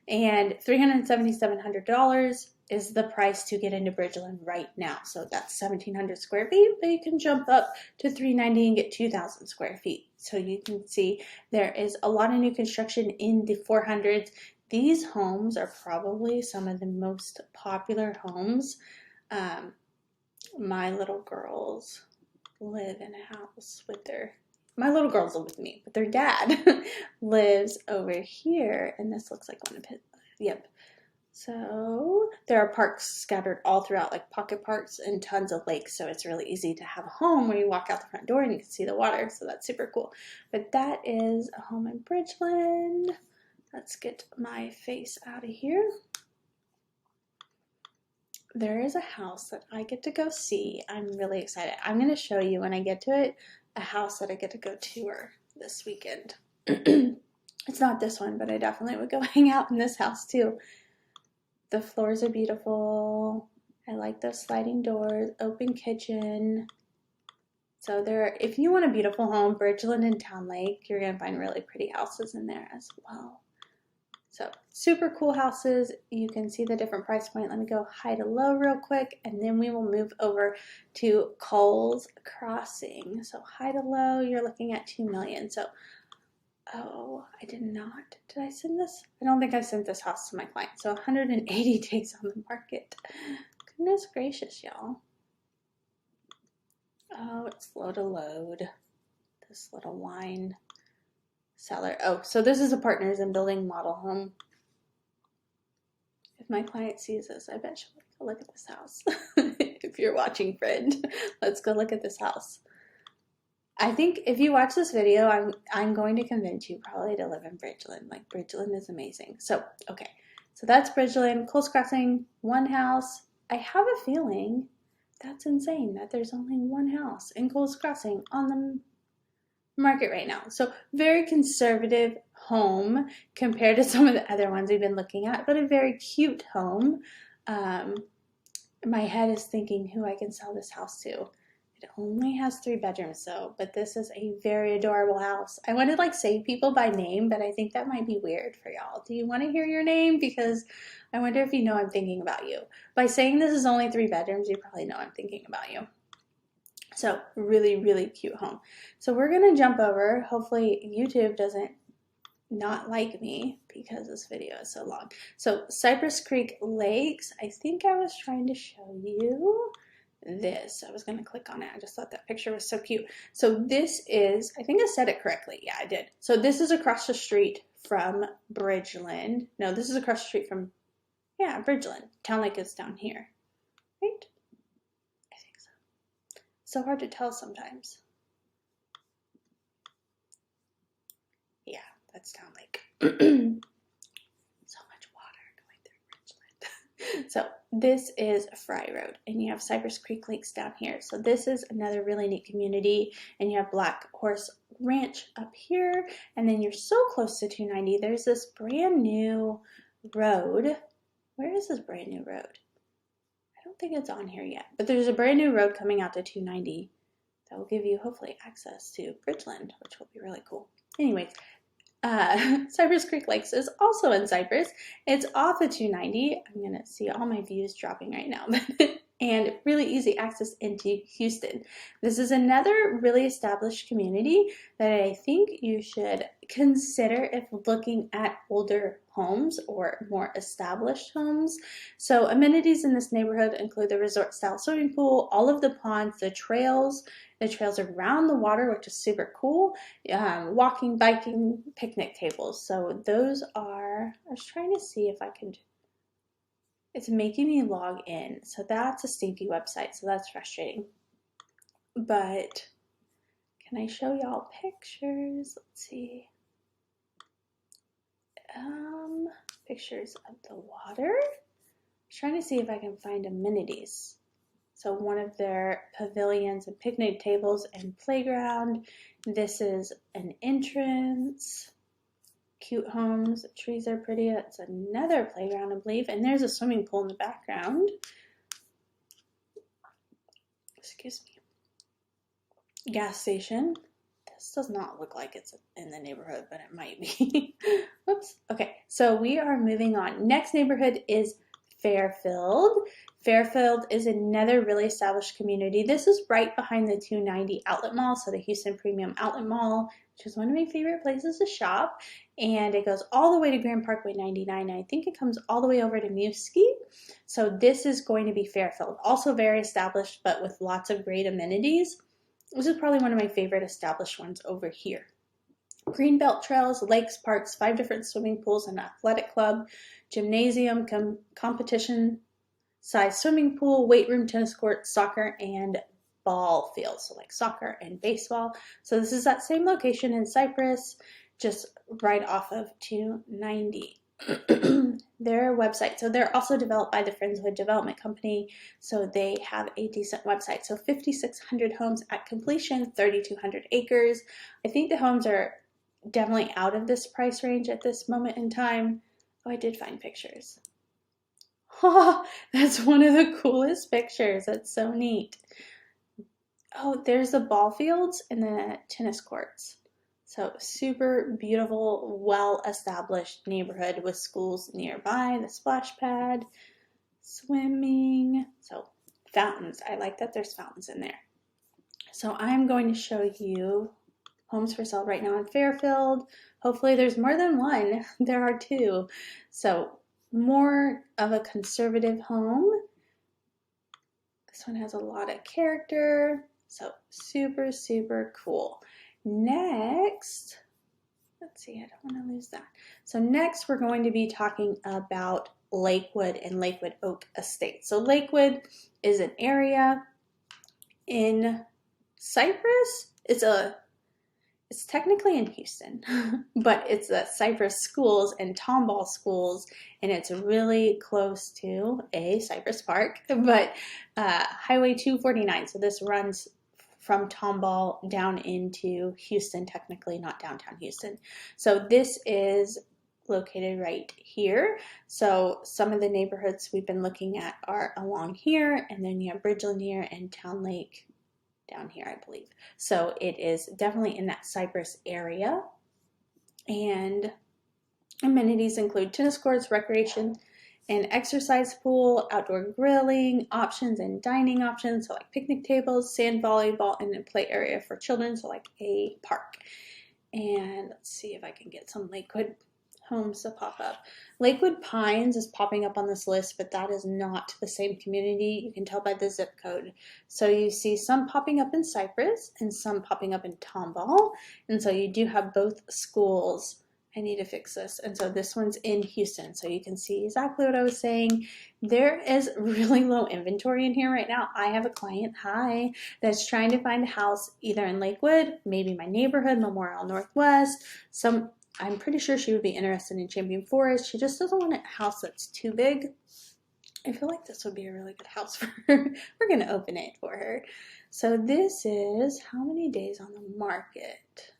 And $377,700 is the price to get into Bridgeland right now. So that's 1,700 square feet, but you can jump up to $390 and get 2,000 square feet. So you can see there is a lot of new construction in the 400s. These homes are probably some of the most popular homes. My little girls live in a house with my little girls live with me, but their dad lives over here, and this looks like one of his, yep. So there are parks scattered all throughout, like pocket parks and tons of lakes, so it's really easy to have a home where you walk out the front door and you can see the water, so that's super cool. But that is a home in Bridgeland. Let's get my face out of here. There is a house that I get to go see. I'm really excited. I'm going to show you when I get to it a house that I get to go tour this weekend. It's not this one, but I definitely would go hang out in this house too. The floors are beautiful. I like those sliding doors, open kitchen. So there, if you want a beautiful home, Bridgeland and Town Lake, you're gonna find really pretty houses in there as well. So super cool houses. You can see the different price point. Let me go high to low real quick, and then we will move over to Colts Crossing. So high to low, you're looking at $2 million. So, oh, I did not. Did I send this? I don't think I sent this house to my client. So 180 days on the market. Goodness gracious, y'all. Oh, it's slow to load. This little wine cellar. Oh, so this is a Partners in Building model home. If my client sees this, I bet she'll go look at this house. If you're watching, friend, let's go look at this house. I think if you watch this video, I'm going to convince you probably to live in Bridgeland. Like, Bridgeland is amazing. So, okay. So that's Bridgeland. Colts Crossing, one house. I have a feeling that's insane that there's only one house in Colts Crossing on the market right now. So very conservative home compared to some of the other ones we've been looking at, but a very cute home. My head is thinking who I can sell this house to. It only has 3 bedrooms though, but this is a very adorable house. I want to like say people by name, but I think that might be weird for y'all. Do you want to hear your name? Because I wonder if you know I'm thinking about you. By saying this is only 3 bedrooms, you probably know I'm thinking about you. So really, really cute home. So we're going to jump over. Hopefully YouTube doesn't not like me because this video is so long. So Cypress Creek Lakes, I think I was trying to show you this. I was going to click on it. I just thought that picture was so cute. So this is, I think I said it correctly. Yeah, I did. So this is across the street from Bridgeland. No, this is across the street from, yeah, Bridgeland. Town Lake is down here, right? I think so. So hard to tell sometimes. Yeah, that's Town Lake. So much water going through Bridgeland. So this is Fry Road, and you have Cypress Creek Lakes down here. So this is another really neat community, and you have Black Horse Ranch up here, and then you're so close to 290. There's this brand new road. Where is this brand new road? I don't think it's on here yet, but there's a brand new road coming out to 290 that will give you hopefully access to Bridgeland, which will be really cool. Anyways, Cypress Creek Lakes is also in Cyprus. It's off of 290. I'm going to see all my views dropping right now. And really easy access into Houston. This is another really established community that I think you should consider if looking at older homes or more established homes. So amenities in this neighborhood include the resort-style swimming pool, all of the ponds, the trails around the water, which is super cool, walking, biking, picnic tables. So those are, I was trying to see if I could, it's making me log in. So that's a stinky website, so that's frustrating. But can I show y'all pictures? Let's see. Pictures of the water. I'm trying to see if I can find amenities. So one of their pavilions and picnic tables and playground. This is an entrance. Cute homes. The trees are pretty. It's another playground, I believe. And there's a swimming pool in the background. Excuse me. Gas station. This does not look like it's in the neighborhood, but it might be. Whoops. Okay, so we are moving on. Next neighborhood is Fairfield. Fairfield is another really established community. This is right behind the 290 Outlet Mall, so the Houston Premium Outlet Mall, which is one of my favorite places to shop. And it goes all the way to Grand Parkway 99. I think it comes all the way over to Muskie. So this is going to be Fairfield. Also very established, but with lots of great amenities. This is probably one of my favorite established ones over here. Greenbelt trails, lakes, parks, 5 different swimming pools, an athletic club, gymnasium, competition size swimming pool, weight room, tennis court, soccer, and ball fields. So like soccer and baseball. So this is that same location in Cyprus, just right off of 290. Their website. So they're also developed by the Friendswood Development Company. So they have a decent website. So 5,600 homes at completion, 3,200 acres. I think the homes are definitely out of this price range at this moment in time. Oh, I did find pictures. Oh, that's one of the coolest pictures. That's so neat. Oh, there's the ball fields and the tennis courts. So super beautiful, well-established neighborhood with schools nearby, the splash pad, swimming, so fountains. I like that there's fountains in there. So I'm going to show you homes for sale right now in Fairfield. Hopefully there's more than one. There are two. So more of a conservative home. This one has a lot of character. So super, super cool. Next, let's see, I don't want to lose that. So next we're going to be talking about Lakewood and Lakewood Oak Estate. So Lakewood is an area in Cyprus. It's technically in Houston, but it's the Cypress schools and Tomball schools, and it's really close to a Cypress Park, but Highway 249. So this runs from Tomball down into Houston, technically not downtown Houston. So this is located right here. So some of the neighborhoods we've been looking at are along here, and then you have Bridgeland here and Town Lake down here, I believe. So it is definitely in that Cypress area. And amenities include tennis courts, recreation and exercise pool, outdoor grilling options and dining options, so like picnic tables, sand volleyball, and a play area for children, so like a park. And let's see if I can get some Lakewood homes to pop up. Lakewood Pines is popping up on this list, but that is not the same community. You can tell by the zip code. So you see some popping up in Cypress and some popping up in Tomball. And so you do have both schools. I need to fix this. And so this one's in Houston. So you can see exactly what I was saying. There is really low inventory in here right now. I have a client, that's trying to find a house either in Lakewood, maybe my neighborhood, Memorial Northwest, I'm pretty sure she would be interested in Champion Forest. She just doesn't want a house that's too big. I feel like this would be a really good house for her. We're going to open it for her. So this is how many days on the market?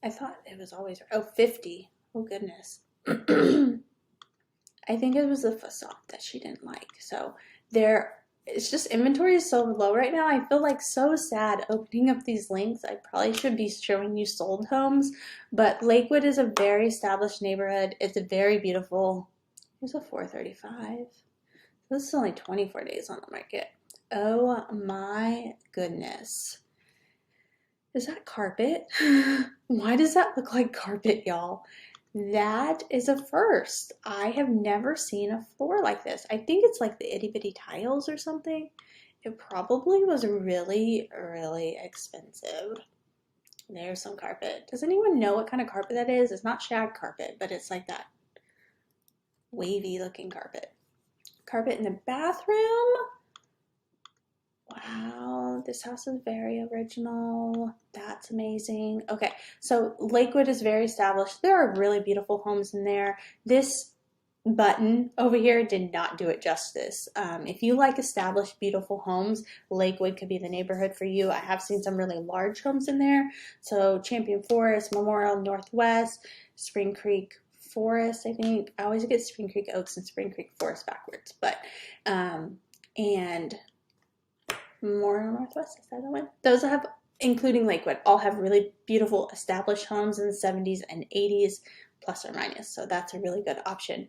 I thought it was always, 50. Oh, goodness. I think it was the facade that she didn't like. So it's just inventory is so low right now. I feel like so sad opening up these links. I probably should be showing you sold homes, but Lakewood is a very established neighborhood. It's very beautiful. Here's a 435. This is only 24 days on the market. Oh my goodness. Is that carpet? Why does that look like carpet, y'all? That is a first. I have never seen a floor like this. I think it's like the itty bitty tiles or something. It probably was really, really expensive. There's some carpet. Does anyone know what kind of carpet that is? It's not shag carpet, but it's like that wavy looking carpet. Carpet in the bathroom. Wow, this house is very original. That's amazing. Okay, so Lakewood is very established. There are really beautiful homes in there. This button over here did not do it justice. If you like established, beautiful homes, Lakewood could be the neighborhood for you. I have seen some really large homes in there. So Champion Forest, Memorial Northwest, Spring Creek Forest, I think. I always get Spring Creek Oaks and Spring Creek Forest backwards, but, and Memorial Northwest, is that the one? Those have, including Lakewood, all have really beautiful established homes in the 70s and 80s, plus or minus. So that's a really good option.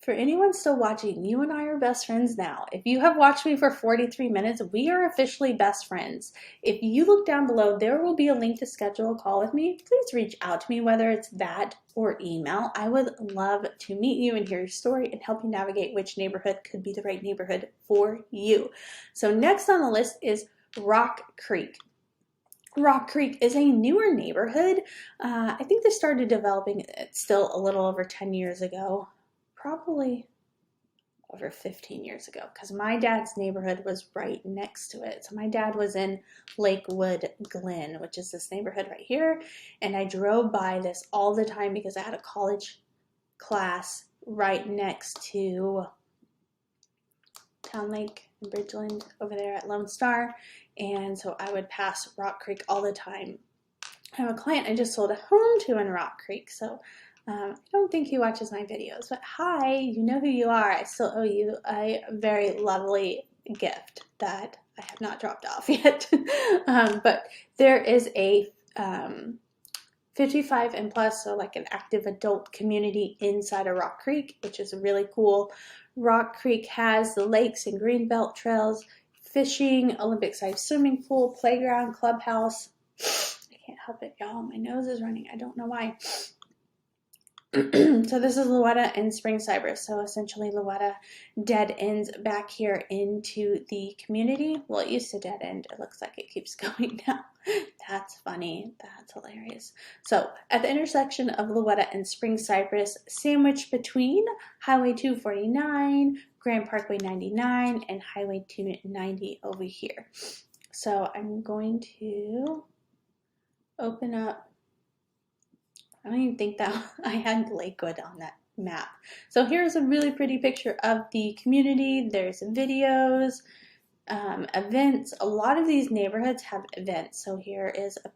For anyone still watching, you and I are best friends now. If you have watched me for 43 minutes, we are officially best friends. If you look down below, there will be a link to schedule a call with me. Please reach out to me, whether it's that or email. I would love to meet you and hear your story and help you navigate which neighborhood could be the right neighborhood for you. So next on the list is Rock Creek. Rock Creek is a newer neighborhood. I think they started developing it still a little over 10 years ago. Probably over 15 years ago, because my dad's neighborhood was right next to it. So my dad was in Lakewood Glen, which is this neighborhood right here, and I drove by this all the time because I had a college class right next to Town Lake and Bridgeland over there at Lone Star, and so I would pass Rock Creek all the time. I have a client I just sold a home to in Rock Creek, so I don't think he watches my videos, but hi, you know who you are. I still owe you a very lovely gift that I have not dropped off yet. But there is a 55 and plus, so like an active adult community inside of Rock Creek, which is really cool. Rock Creek has the lakes and greenbelt trails, fishing, Olympic-sized swimming pool, playground, clubhouse. I can't help it, y'all. My nose is running. I don't know why. So this is Louetta and Spring Cypress. So essentially Louetta dead ends back here into the community. Well, it used to dead end. It looks like it keeps going now. That's funny. That's hilarious. So at the intersection of Louetta and Spring Cypress, sandwiched between Highway 249, Grand Parkway 99, and Highway 290 over here. So I'm going to open up. I don't even think that I had Lakewood on that map. So here's a really pretty picture of the community. There's videos, events. A lot of these neighborhoods have events. So here is a,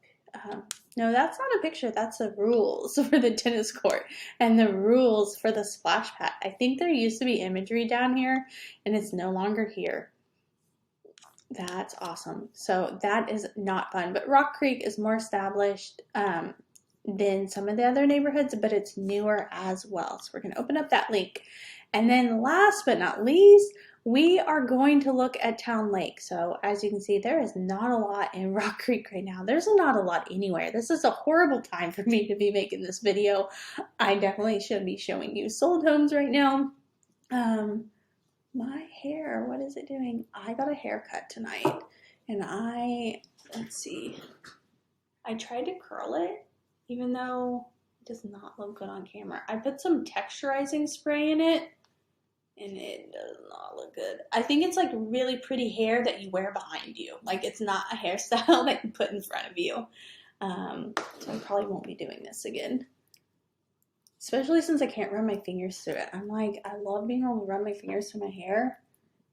no, that's not a picture. That's the rules for the tennis court and the rules for the splash pad. I think there used to be imagery down here and it's no longer here. That's awesome. So that is not fun, but Rock Creek is more established than some of the other neighborhoods, but it's newer as well. So we're going to open up that link. And then last but not least, we are going to look at Town Lake. So as you can see, there is not a lot in Rock Creek right now. There's not a lot anywhere. This is a horrible time for me to be making this video. I definitely should be showing you sold homes right now. My hair, what is it doing? I got a haircut tonight and let's see, I tried to curl it, even though it does not look good on camera. I put some texturizing spray in it, and it does not look good. I think it's like really pretty hair that you wear behind you. Like it's not a hairstyle that you put in front of you. So I probably won't be doing this again. Especially since I can't run my fingers through it. I'm like, I love being able to run my fingers through my hair.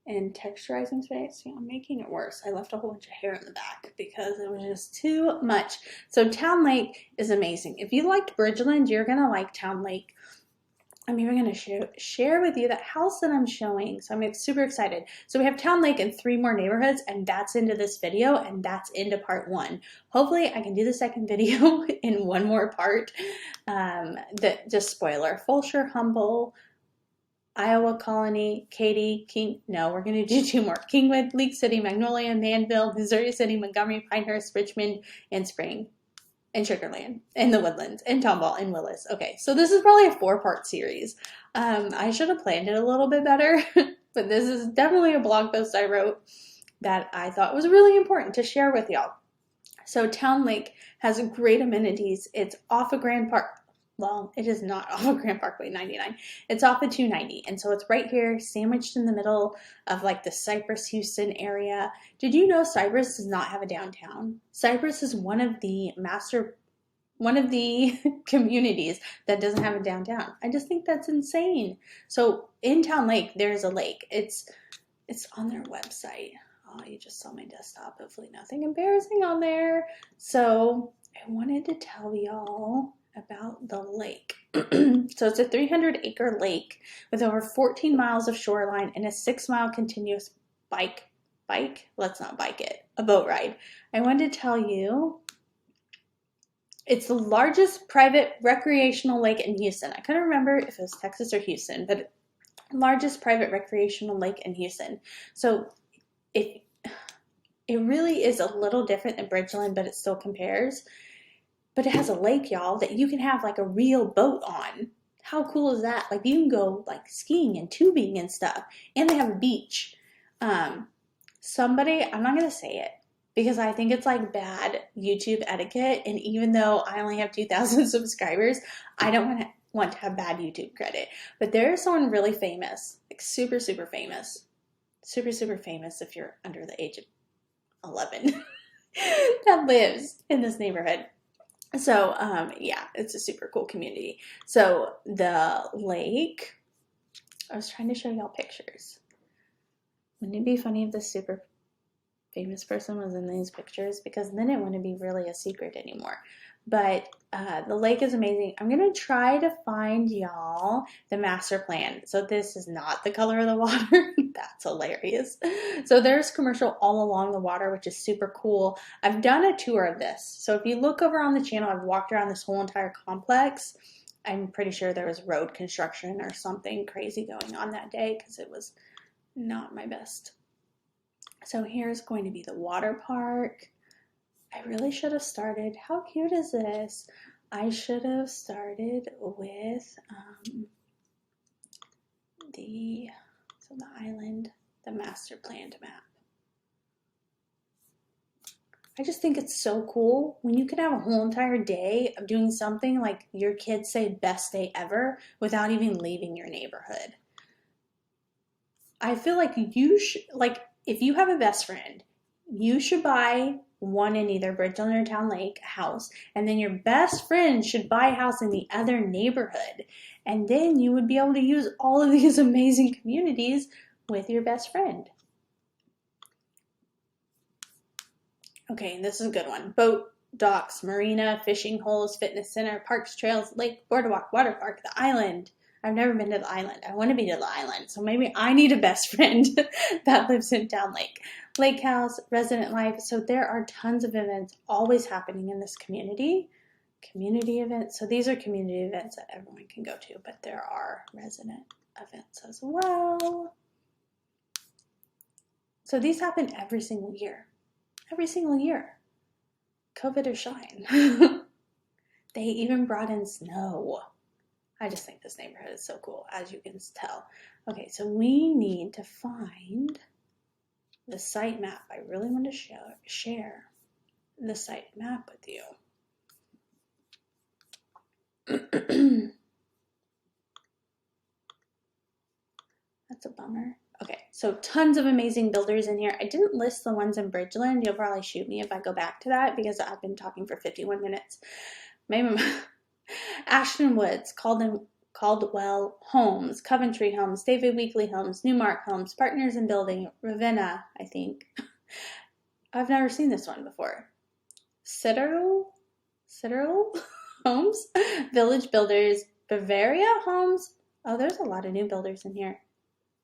And texturizing spray, see, I'm making it worse. I left a whole bunch of hair in the back because it was just too much. So Town Lake is amazing. If you liked Bridgeland, you're going to like Town Lake. I'm even going to share with you that house that I'm showing. So I'm super excited. So we have Town Lake in 3 more neighborhoods, and that's into this video, and that's into part 1. Hopefully I can do the second video in 1 more part. Just spoiler, Fulshear, Humble, Iowa Colony, Katy, we're going to do 2 more. Kingwood, League City, Magnolia, Manvel, Missouri City, Montgomery, Pinehurst, Richmond, and Spring, and Sugarland, and the Woodlands, and Tomball, and Willis. Okay, so this is probably a 4-part series. I should have planned it a little bit better, but this is definitely a blog post I wrote that I thought was really important to share with y'all. So Town Lake has great amenities. It's off of Grand Park. Well, it is not off of Grand Parkway 99. It's off of 290. And so it's right here, sandwiched in the middle of like the Cypress, Houston area. Did you know Cypress does not have a downtown? Cypress is one of the communities that doesn't have a downtown. I just think that's insane. So in Town Lake, there's a lake. It's on their website. Oh, you just saw my desktop. Hopefully nothing embarrassing on there. So I wanted to tell y'all about the lake. So it's a 300-acre lake with over 14 miles of shoreline and a 6-mile continuous let's not bike it, a boat ride. I wanted to tell you it's the largest private recreational lake in Houston. I couldn't remember if it was Texas or Houston, but largest private recreational lake in Houston. So it really is a little different than Bridgeland, but it still compares. But it has a lake, y'all, that you can have like a real boat on. How cool is that? Like you can go like skiing and tubing and stuff. And they have a beach. I'm not going to say it because I think it's like bad YouTube etiquette. And even though I only have 2,000 subscribers, I don't want to have bad YouTube credit. But there's someone really famous, like super, super famous. Super, super famous if you're under the age of 11 that lives in this neighborhood. So, yeah, it's a super cool community. So the lake, I was trying to show y'all pictures. Wouldn't it be funny if the super famous person was in these pictures? Because then it wouldn't be really a secret anymore. but the lake is amazing. I'm going to try to find y'all the master plan. So this is not the color of the water. That's hilarious. So there's commercial all along the water, which is super cool. I've done a tour of this. So if you look over on the channel, I've walked around this whole entire complex. I'm pretty sure there was road construction or something crazy going on that day because it was not my best. So here's going to be the water park. I really should have started, how cute is this? I should have started with the island, the master planned map. I just think it's so cool when you can have a whole entire day of doing something like your kids say best day ever without even leaving your neighborhood. I feel like you should, like if you have a best friend, you should buy one in either Bridgeland or Town Lake, a house, and then your best friend should buy a house in the other neighborhood. And then you would be able to use all of these amazing communities with your best friend. Okay, this is a good one. Boat, docks, marina, fishing holes, fitness center, parks, trails, lake, boardwalk, water park, the island. I've never been to the island. I want to be to the island, so maybe I need a best friend that lives in Town Lake. Lake house, resident life. So there are tons of events always happening in this community. Community events. So these are community events that everyone can go to, but there are resident events as well. So these happen every single year. Every single year. COVID or shine. They even brought in snow. I just think this neighborhood is so cool, as you can tell. Okay, so we need to find the site map. I really want to share the site map with you. That's a bummer. Okay, so tons of amazing builders in here. I didn't list the ones in Bridgeland. You'll probably shoot me if I go back to that because I've been talking for 51 minutes. Maybe Ashton Woods, Caldwell Homes, Coventry Homes, David Weekley Homes, Newmark Homes, Partners in Building, Ravenna, I think. I've never seen this one before. Citadel Homes, Village Builders, Bavaria Homes. Oh, there's a lot of new builders in here.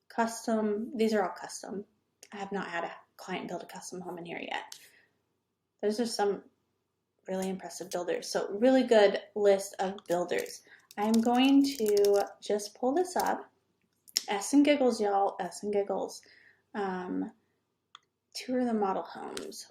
Custom, these are all custom. I have not had a client build a custom home in here yet. Those are some really impressive builders. So really good list of builders. I'm going to just pull this up. S and giggles, y'all. S and giggles. Tour the model homes.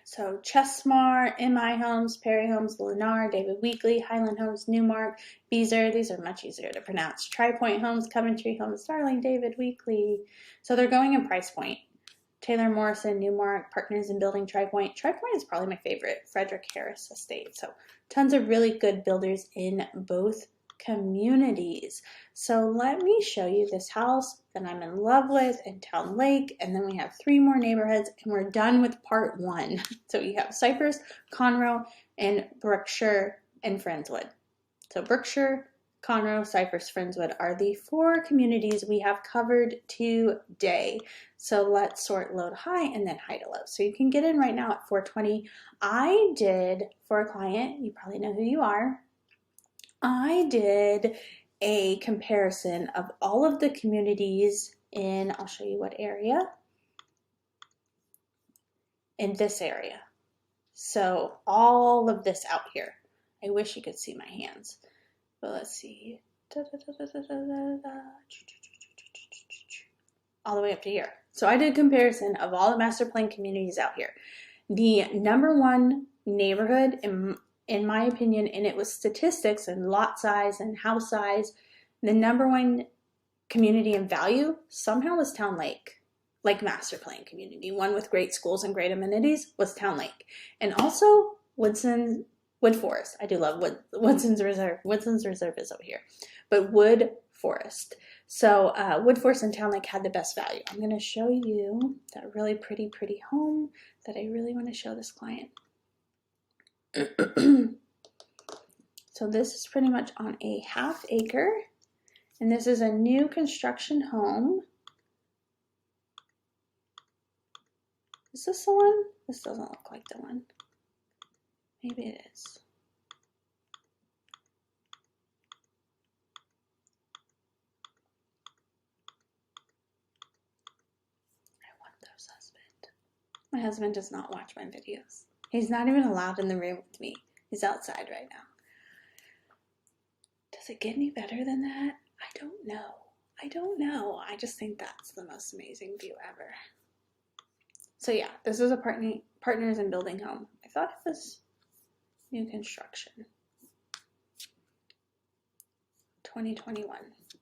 So Chesmar, MI Homes, Perry Homes, Lennar, David Weekley, Highland Homes, Newmark, Beezer. These are much easier to pronounce. Tri-Point Homes, Coventry Homes, Starling, David Weekley. So they're going in price point. Taylor Morrison, Newmark, Partners in Building, Tri-Point. Tri-Point is probably my favorite. Frederick Harris Estate. So tons of really good builders in both communities. So let me show you this house that I'm in love with in Town Lake, and then we have 3 more neighborhoods and we're done with part 1. So you have Cypress, Conroe, and Brookshire and Friendswood. So Brookshire, Conroe, Cypress, Friendswood are the 4 communities we have covered today. So let's sort low to high and then high to low. So you can get in right now at 420. I did, for a client, you probably know who you are, I did a comparison of all of the communities in, I'll show you what area, in this area. So all of this out here. I wish you could see my hands, but let's see. All the way up to here. So I did a comparison of all the master plan communities out here. The number 1 neighborhood in my opinion, and it was statistics and lot size and house size, the number 1 community in value somehow was Town Lake, like master plan community. One with great schools and great amenities was Town Lake. And also Wood Forest. I do love Woodson's Reserve. Woodson's Reserve is over here. But Wood Forest. So Wood Forest and Town Lake had the best value. I'm going to show you that really pretty home that I really want to show this client. So this is pretty much on a ½ acre, and this is a new construction home. Is this the one? This doesn't look like the one. Maybe it is. My husband does not watch my videos. He's not even allowed in the room with me. He's outside right now. Does it get any better than that? I don't know. I don't know. I just think that's the most amazing view ever. So yeah, this is a partners in building home. I thought it was new construction. 2021. Beautiful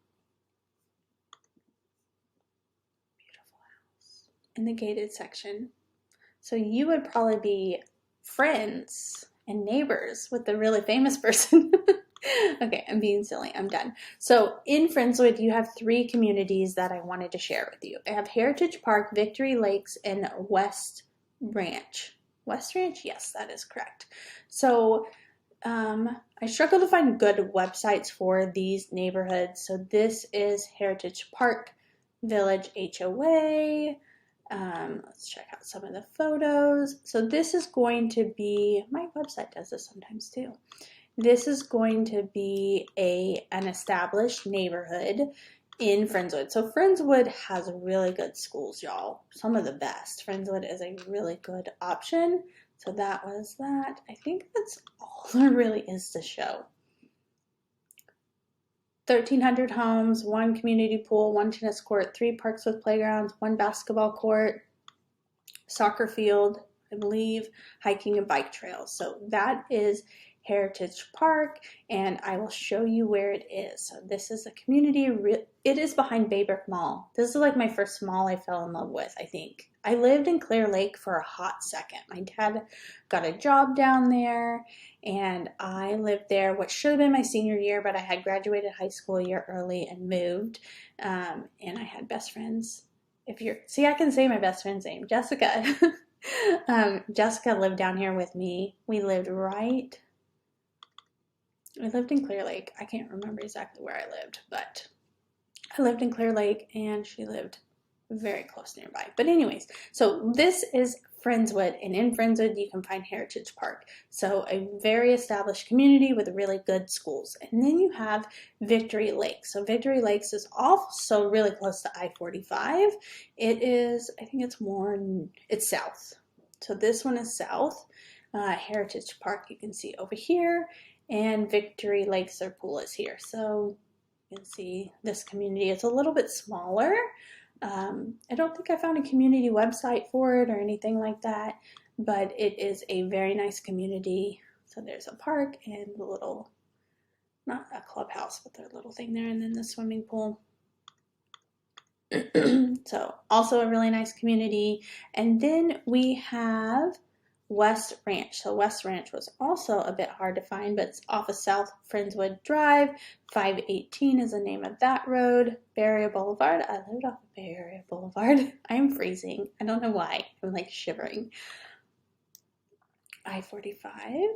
house. In the gated section. So you would probably be friends and neighbors with the really famous person. Okay, I'm being silly. I'm done. So in Friendswood, you have 3 communities that I wanted to share with you. I have Heritage Park, Victory Lakes, and West Ranch. West Ranch? Yes, that is correct. So I struggle to find good websites for these neighborhoods. So this is Heritage Park Village HOA. Let's check out some of the photos. So this is going to be, my website does this sometimes too. This is going to be an established neighborhood in Friendswood. So Friendswood has really good schools, y'all. Some of the best. Friendswood is a really good option. So that was that. I think that's all there really is to show. 1,300 homes, 1 community pool, 1 tennis court, 3 parks with playgrounds, 1 basketball court, soccer field, I believe, hiking and bike trails. So that is Heritage Park, and I will show you where it is. So this is a community, it is behind Baybrook Mall. This is like my first mall I fell in love with, I think. I lived in Clear Lake for a hot second. My dad got a job down there, and I lived there what should have been my senior year, but I had graduated high school a year early and moved, and I had best friends. See, I can say my best friend's name, Jessica. Jessica lived down here with me. We lived in Clear Lake. I can't remember exactly where I lived, but I lived in Clear Lake and she lived very close nearby. But anyways, so this is Friendswood, and in Friendswood you can find Heritage Park. So a very established community with really good schools. And then you have Victory Lakes. So Victory Lakes is also really close to I-45. It is, I think it's south. So this one is south. Heritage Park you can see over here. And Victory Lakes, their pool is here. So you can see this community is a little bit smaller. I don't think I found a community website for it or anything like that, but it is a very nice community. So there's a park and the little, not a clubhouse, but their little thing there, and then the swimming pool. So also a really nice community. And then we have West Ranch. So West Ranch was also a bit hard to find, but it's off of South Friendswood Drive. 518 is the name of that road. Barrier Boulevard. I lived off of Barrier Boulevard. I'm freezing. I don't know why. I'm like shivering. I-45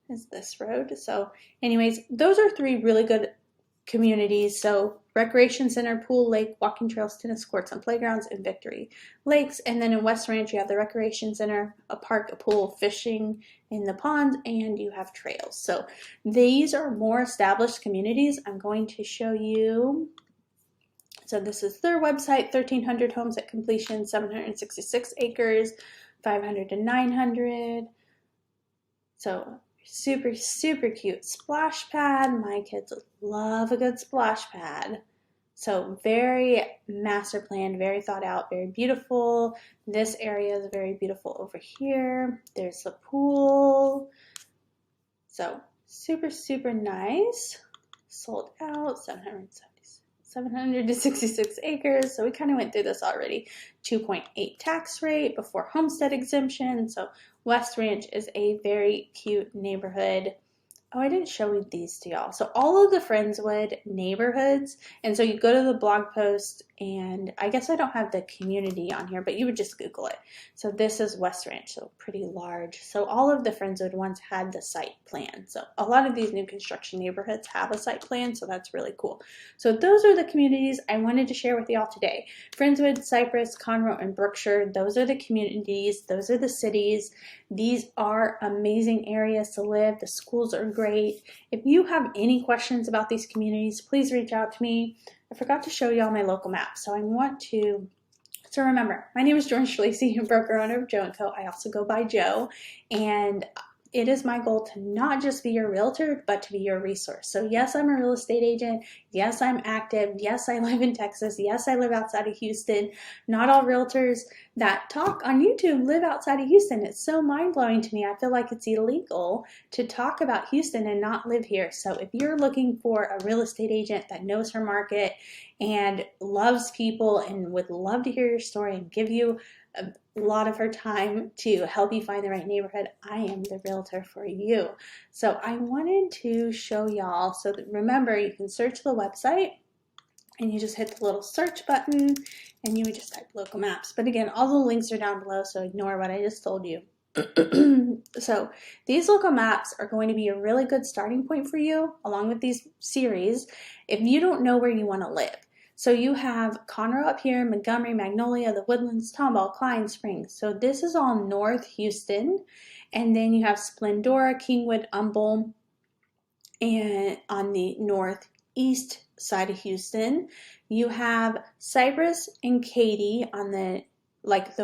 is this road. So anyways, those are 3 really good communities. So recreation center, pool, lake, walking trails, tennis courts, and playgrounds in Victory Lakes. And then in West Ranch, you have the recreation center, a park, a pool, fishing in the ponds, and you have trails. So these are more established communities. I'm going to show you. So this is their website, 1,300 homes at completion, 766 acres, 500 to 900. So super, super cute splash pad. My kids love a good splash pad. So very master planned, very thought out, very beautiful. This area is very beautiful over here. There's the pool. So super, super nice. Sold out, 766 acres. So we kind of went through this already. 2.8 tax rate before homestead exemption. So West Ranch is a very cute neighborhood. Oh, I didn't show these to y'all. So all of the Friendswood neighborhoods, and so you go to the blog post, and I guess I don't have the community on here, but you would just Google it. So this is West Ranch, so pretty large. So all of the Friendswood ones had the site plan. So a lot of these new construction neighborhoods have a site plan, so that's really cool. So those are the communities I wanted to share with y'all today. Friendswood, Cypress, Conroe, and Brookshire, those are the communities, those are the cities. These are amazing areas to live. The schools are great. If you have any questions about these communities, please reach out to me. I forgot to show y'all my local map, so I want to So remember, my name is Jordan Schlesy, broker owner of Joe & Co. I also go by Joe, and it is my goal to not just be your realtor, but to be your resource. So yes, I'm a real estate agent. Yes, I'm active. Yes, I live in Texas. Yes, I live outside of Houston. Not all realtors that talk on YouTube live outside of Houston. It's so mind-blowing to me. I feel like it's illegal to talk about Houston and not live here. So if you're looking for a real estate agent that knows her market and loves people and would love to hear your story and give you a lot of her time to help you find the right neighborhood, I am the realtor for you. So I wanted to show y'all, so that, remember, you can search the website and you just hit the little search button and you would just type local maps. But again, all the links are down below, so ignore what I just told you. So these local maps are going to be a really good starting point for you along with these series if you don't know where you want to live. So you have Conroe up here, Montgomery, Magnolia, the Woodlands, Tomball, Klein Springs. So this is all North Houston. And then you have Splendora, Kingwood, Humble, and on the northeast side of Houston. You have Cypress and Katy on the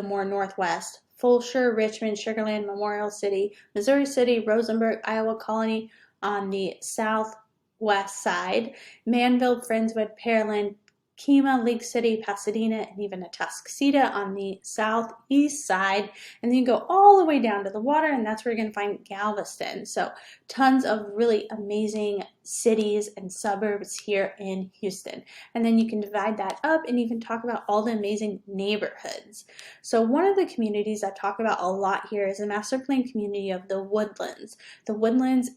more northwest. Fulshear, Richmond, Sugarland, Memorial City, Missouri City, Rosenberg, Iowa Colony on the southwest side. Manvel, Friendswood, Pearland, Kemah, Lake City, Pasadena, and even Atascocita on the southeast side. And then you go all the way down to the water, and that's where you're going to find Galveston. So tons of really amazing cities and suburbs here in Houston. And then you can divide that up and even talk about all the amazing neighborhoods. So one of the communities I talk about a lot here is the master plan community of the Woodlands. The Woodlands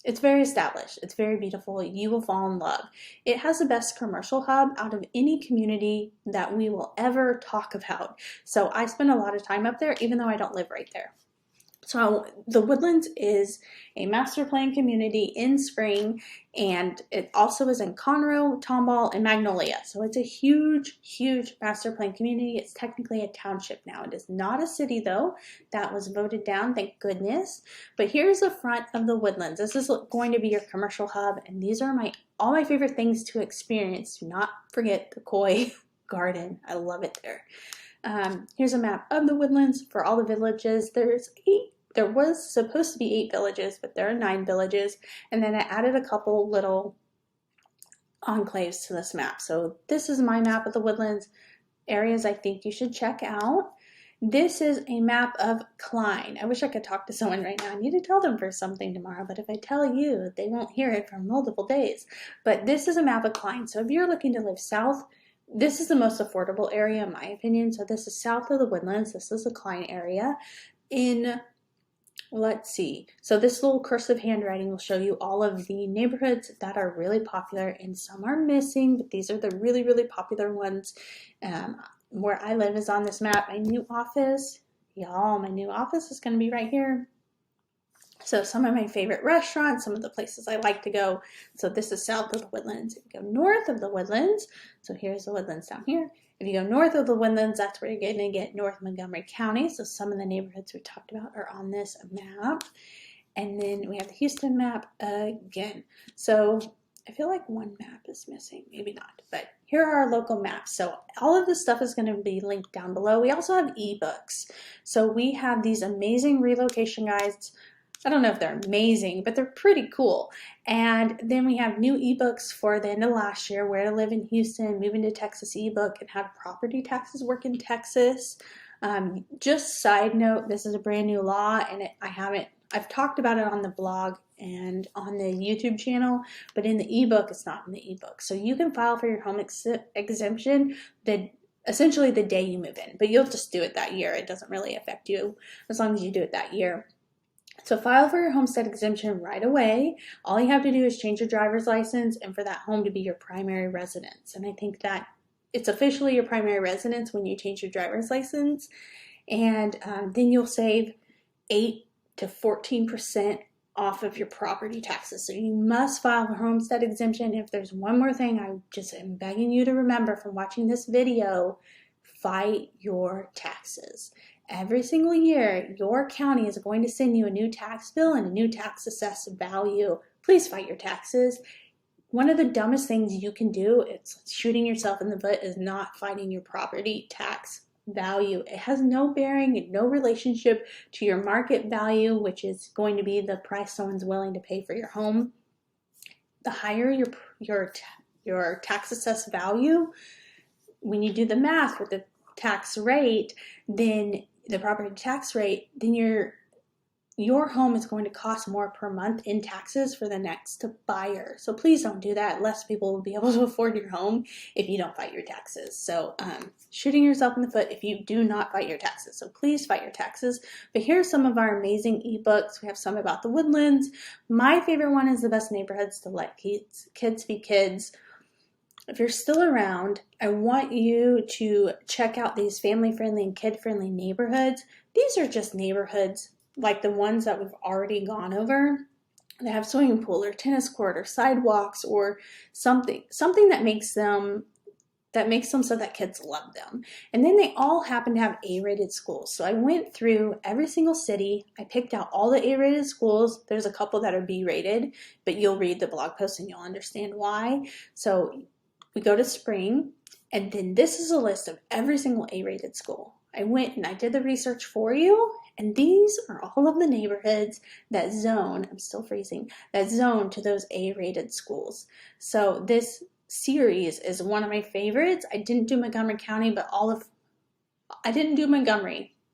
it's very established. It's very beautiful. You will fall in love. It has the best commercial hub out of any community that we will ever talk about. So I spend a lot of time up there, even though I don't live right there. So the Woodlands is a master plan community in Spring, and it also is in Conroe, Tomball, and Magnolia. So it's a huge, huge master plan community. It's technically a township now. It is not a city though. That was voted down, thank goodness. But here's the front of the Woodlands. This is going to be your commercial hub, and these are all my favorite things to experience. Do not forget the koi garden. I love it there. Here's a map of the Woodlands for all the villages. There was supposed to be 8 villages, but there are 9 villages. And then I added a couple little enclaves to this map. So this is my map of the Woodlands, areas I think you should check out. This is a map of Klein. I wish I could talk to someone right now. I need to tell them for something tomorrow, but if I tell you, they won't hear it for multiple days. But this is a map of Klein. So if you're looking to live south, this is the most affordable area in my opinion. So this is south of the Woodlands. This is the Klein area. Let's see. So this little cursive handwriting will show you all of the neighborhoods that are really popular, and some are missing, but these are the really, really popular ones. Where I live is on this map. My new office, y'all, my new office is going to be right here. So some of my favorite restaurants, some of the places I like to go. So this is south of the Woodlands. If you go north of the Woodlands, so here's the Woodlands down here. If you go north of the Woodlands, that's where you're going to get North Montgomery County. So some of the neighborhoods we talked about are on this map. And then we have the Houston map again. So I feel like one map is missing, maybe not, but here are our local maps. So all of this stuff is going to be linked down below. We also have ebooks. So we have these amazing relocation guides. I don't know if they're amazing, but they're pretty cool. And then we have new ebooks for the end of last year, Where to Live in Houston, Moving to Texas ebook, and How Property Taxes Work in Texas. Just side note, this is a brand new law, and I've talked about it on the blog and on the YouTube channel, but in the ebook, it's not in the ebook. So you can file for your home exemption essentially the day you move in, but you'll just do it that year. It doesn't really affect you as long as you do it that year. So file for your homestead exemption right away. All you have to do is change your driver's license and for that home to be your primary residence. And I think that it's officially your primary residence when you change your driver's license. And then you'll save 8 to 14% off of your property taxes. So you must file for homestead exemption. If there's one more thing I just am begging you to remember from watching this video, fight your taxes. Every single year, your county is going to send you a new tax bill and a new tax assessed value. Please fight your taxes. one of the dumbest things you can do, it's shooting yourself in the foot, is not finding your property tax value. It has no bearing, no relationship to your market value, which is going to be the price someone's willing to pay for your home. The higher your tax assessed value, when you do the math with the tax rate, then the property tax rate, then your home is going to cost more per month in taxes for the next buyer. So please don't do that. Less people will be able to afford your home if you don't fight your taxes. So shooting yourself in the foot if you do not fight your taxes. So please fight your taxes. But here's some of our amazing ebooks. We have some about the Woodlands. My favorite one is The Best Neighborhoods to Let Kids Be Kids. If you're still around, I want you to check out these family-friendly and kid-friendly neighborhoods. These are just neighborhoods like the ones that we've already gone over. They have swimming pool or tennis court or sidewalks or something that makes them so that kids love them. And then they all happen to have A-rated schools. So I went through every single city. I picked out all the A-rated schools. There's a couple that are B-rated, but you'll read the blog post and you'll understand why. So we go to spring, and then this is a list of every single A-rated school. I went and I did the research for you, and these are all of the neighborhoods that zone, I'm still freezing, that zone to those A-rated schools. So this series is one of my favorites. I didn't do Montgomery County, but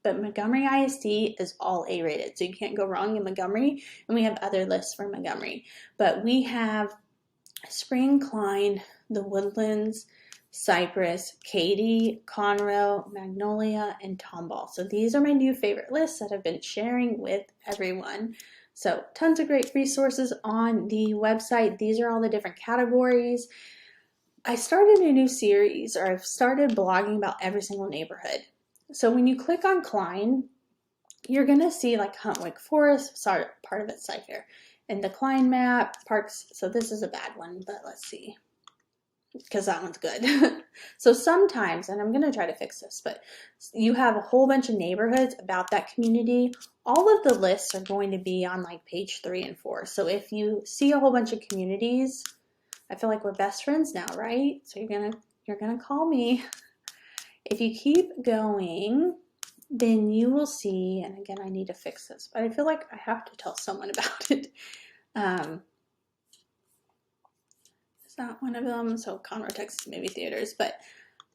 Montgomery ISD is all A-rated, so you can't go wrong in Montgomery, and we have other lists for Montgomery. But we have Spring, Klein, the Woodlands, Cypress, Katy, Conroe, Magnolia, and Tomball. So these are my new favorite lists that I've been sharing with everyone. So tons of great resources on the website. These are all the different categories. I started a new series, or I've started blogging about every single neighborhood. So when you click on Klein, you're going to see like Huntwick Forest, sorry, part of it's Cypher, and the Klein map, parks. So this is a bad one, but let's see, because that one's good. So sometimes, and I'm going to try to fix this, but you have a whole bunch of neighborhoods about that community. All of the lists are going to be on like page 3 and 4. So if you see a whole bunch of communities, I feel like we're best friends now, right? So you're gonna call me. If you keep going, then you will see, and again, I need to fix this, but I feel like I have to tell someone about it. It's not one of them, so Conroe, Texas movie theaters, but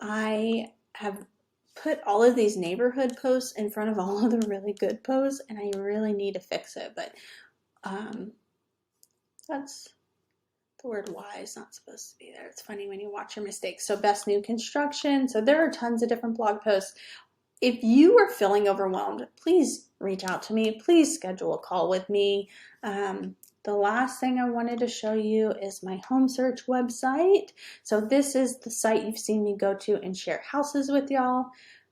I have put all of these neighborhood posts in front of all of the really good posts, and I really need to fix it, but that's... the word "why" is not supposed to be there. It's funny when you watch your mistakes. So best new construction. So there are tons of different blog posts. If you are feeling overwhelmed, please reach out to me. Please schedule a call with me. The last thing I wanted to show you is my home search website. So this is the site you've seen me go to and share houses with y'all.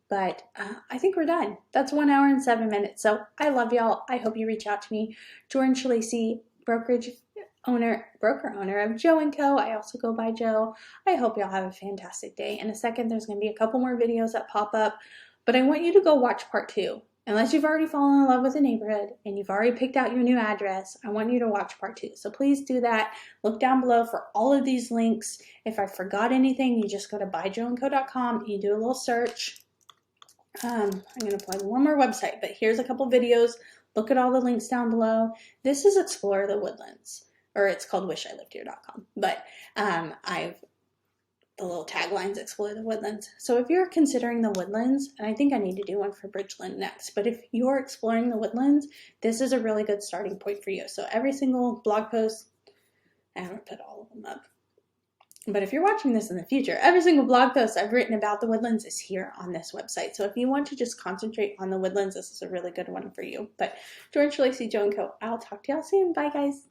But I think we're done. That's 1 hour and 7 minutes. So I love y'all. I hope you reach out to me. Jordan Shalacy, broker owner of Joe & Co. I also go by Joe. I hope y'all have a fantastic day. In a second, there's going to be a couple more videos that pop up, but I want you to go watch part 2. Unless you've already fallen in love with the neighborhood and you've already picked out your new address, I want you to watch part 2. So please do that. Look down below for all of these links. If I forgot anything, you just go to buyjoeandco.com and you do a little search. I'm going to plug one more website, but here's a couple videos. Look at all the links down below. This is Explore the Woodlands, or it's called wishilivedhere.com. But the little taglines, Explore the Woodlands. So if you're considering the Woodlands, and I think I need to do one for Bridgeland next, but if you're exploring the Woodlands, this is a really good starting point for you. So every single blog post, I haven't put all of them up, but if you're watching this in the future, every single blog post I've written about the Woodlands is here on this website. So if you want to just concentrate on the Woodlands, this is a really good one for you. But Jordan Shalacy, Joe & Co. I'll talk to y'all soon. Bye, guys.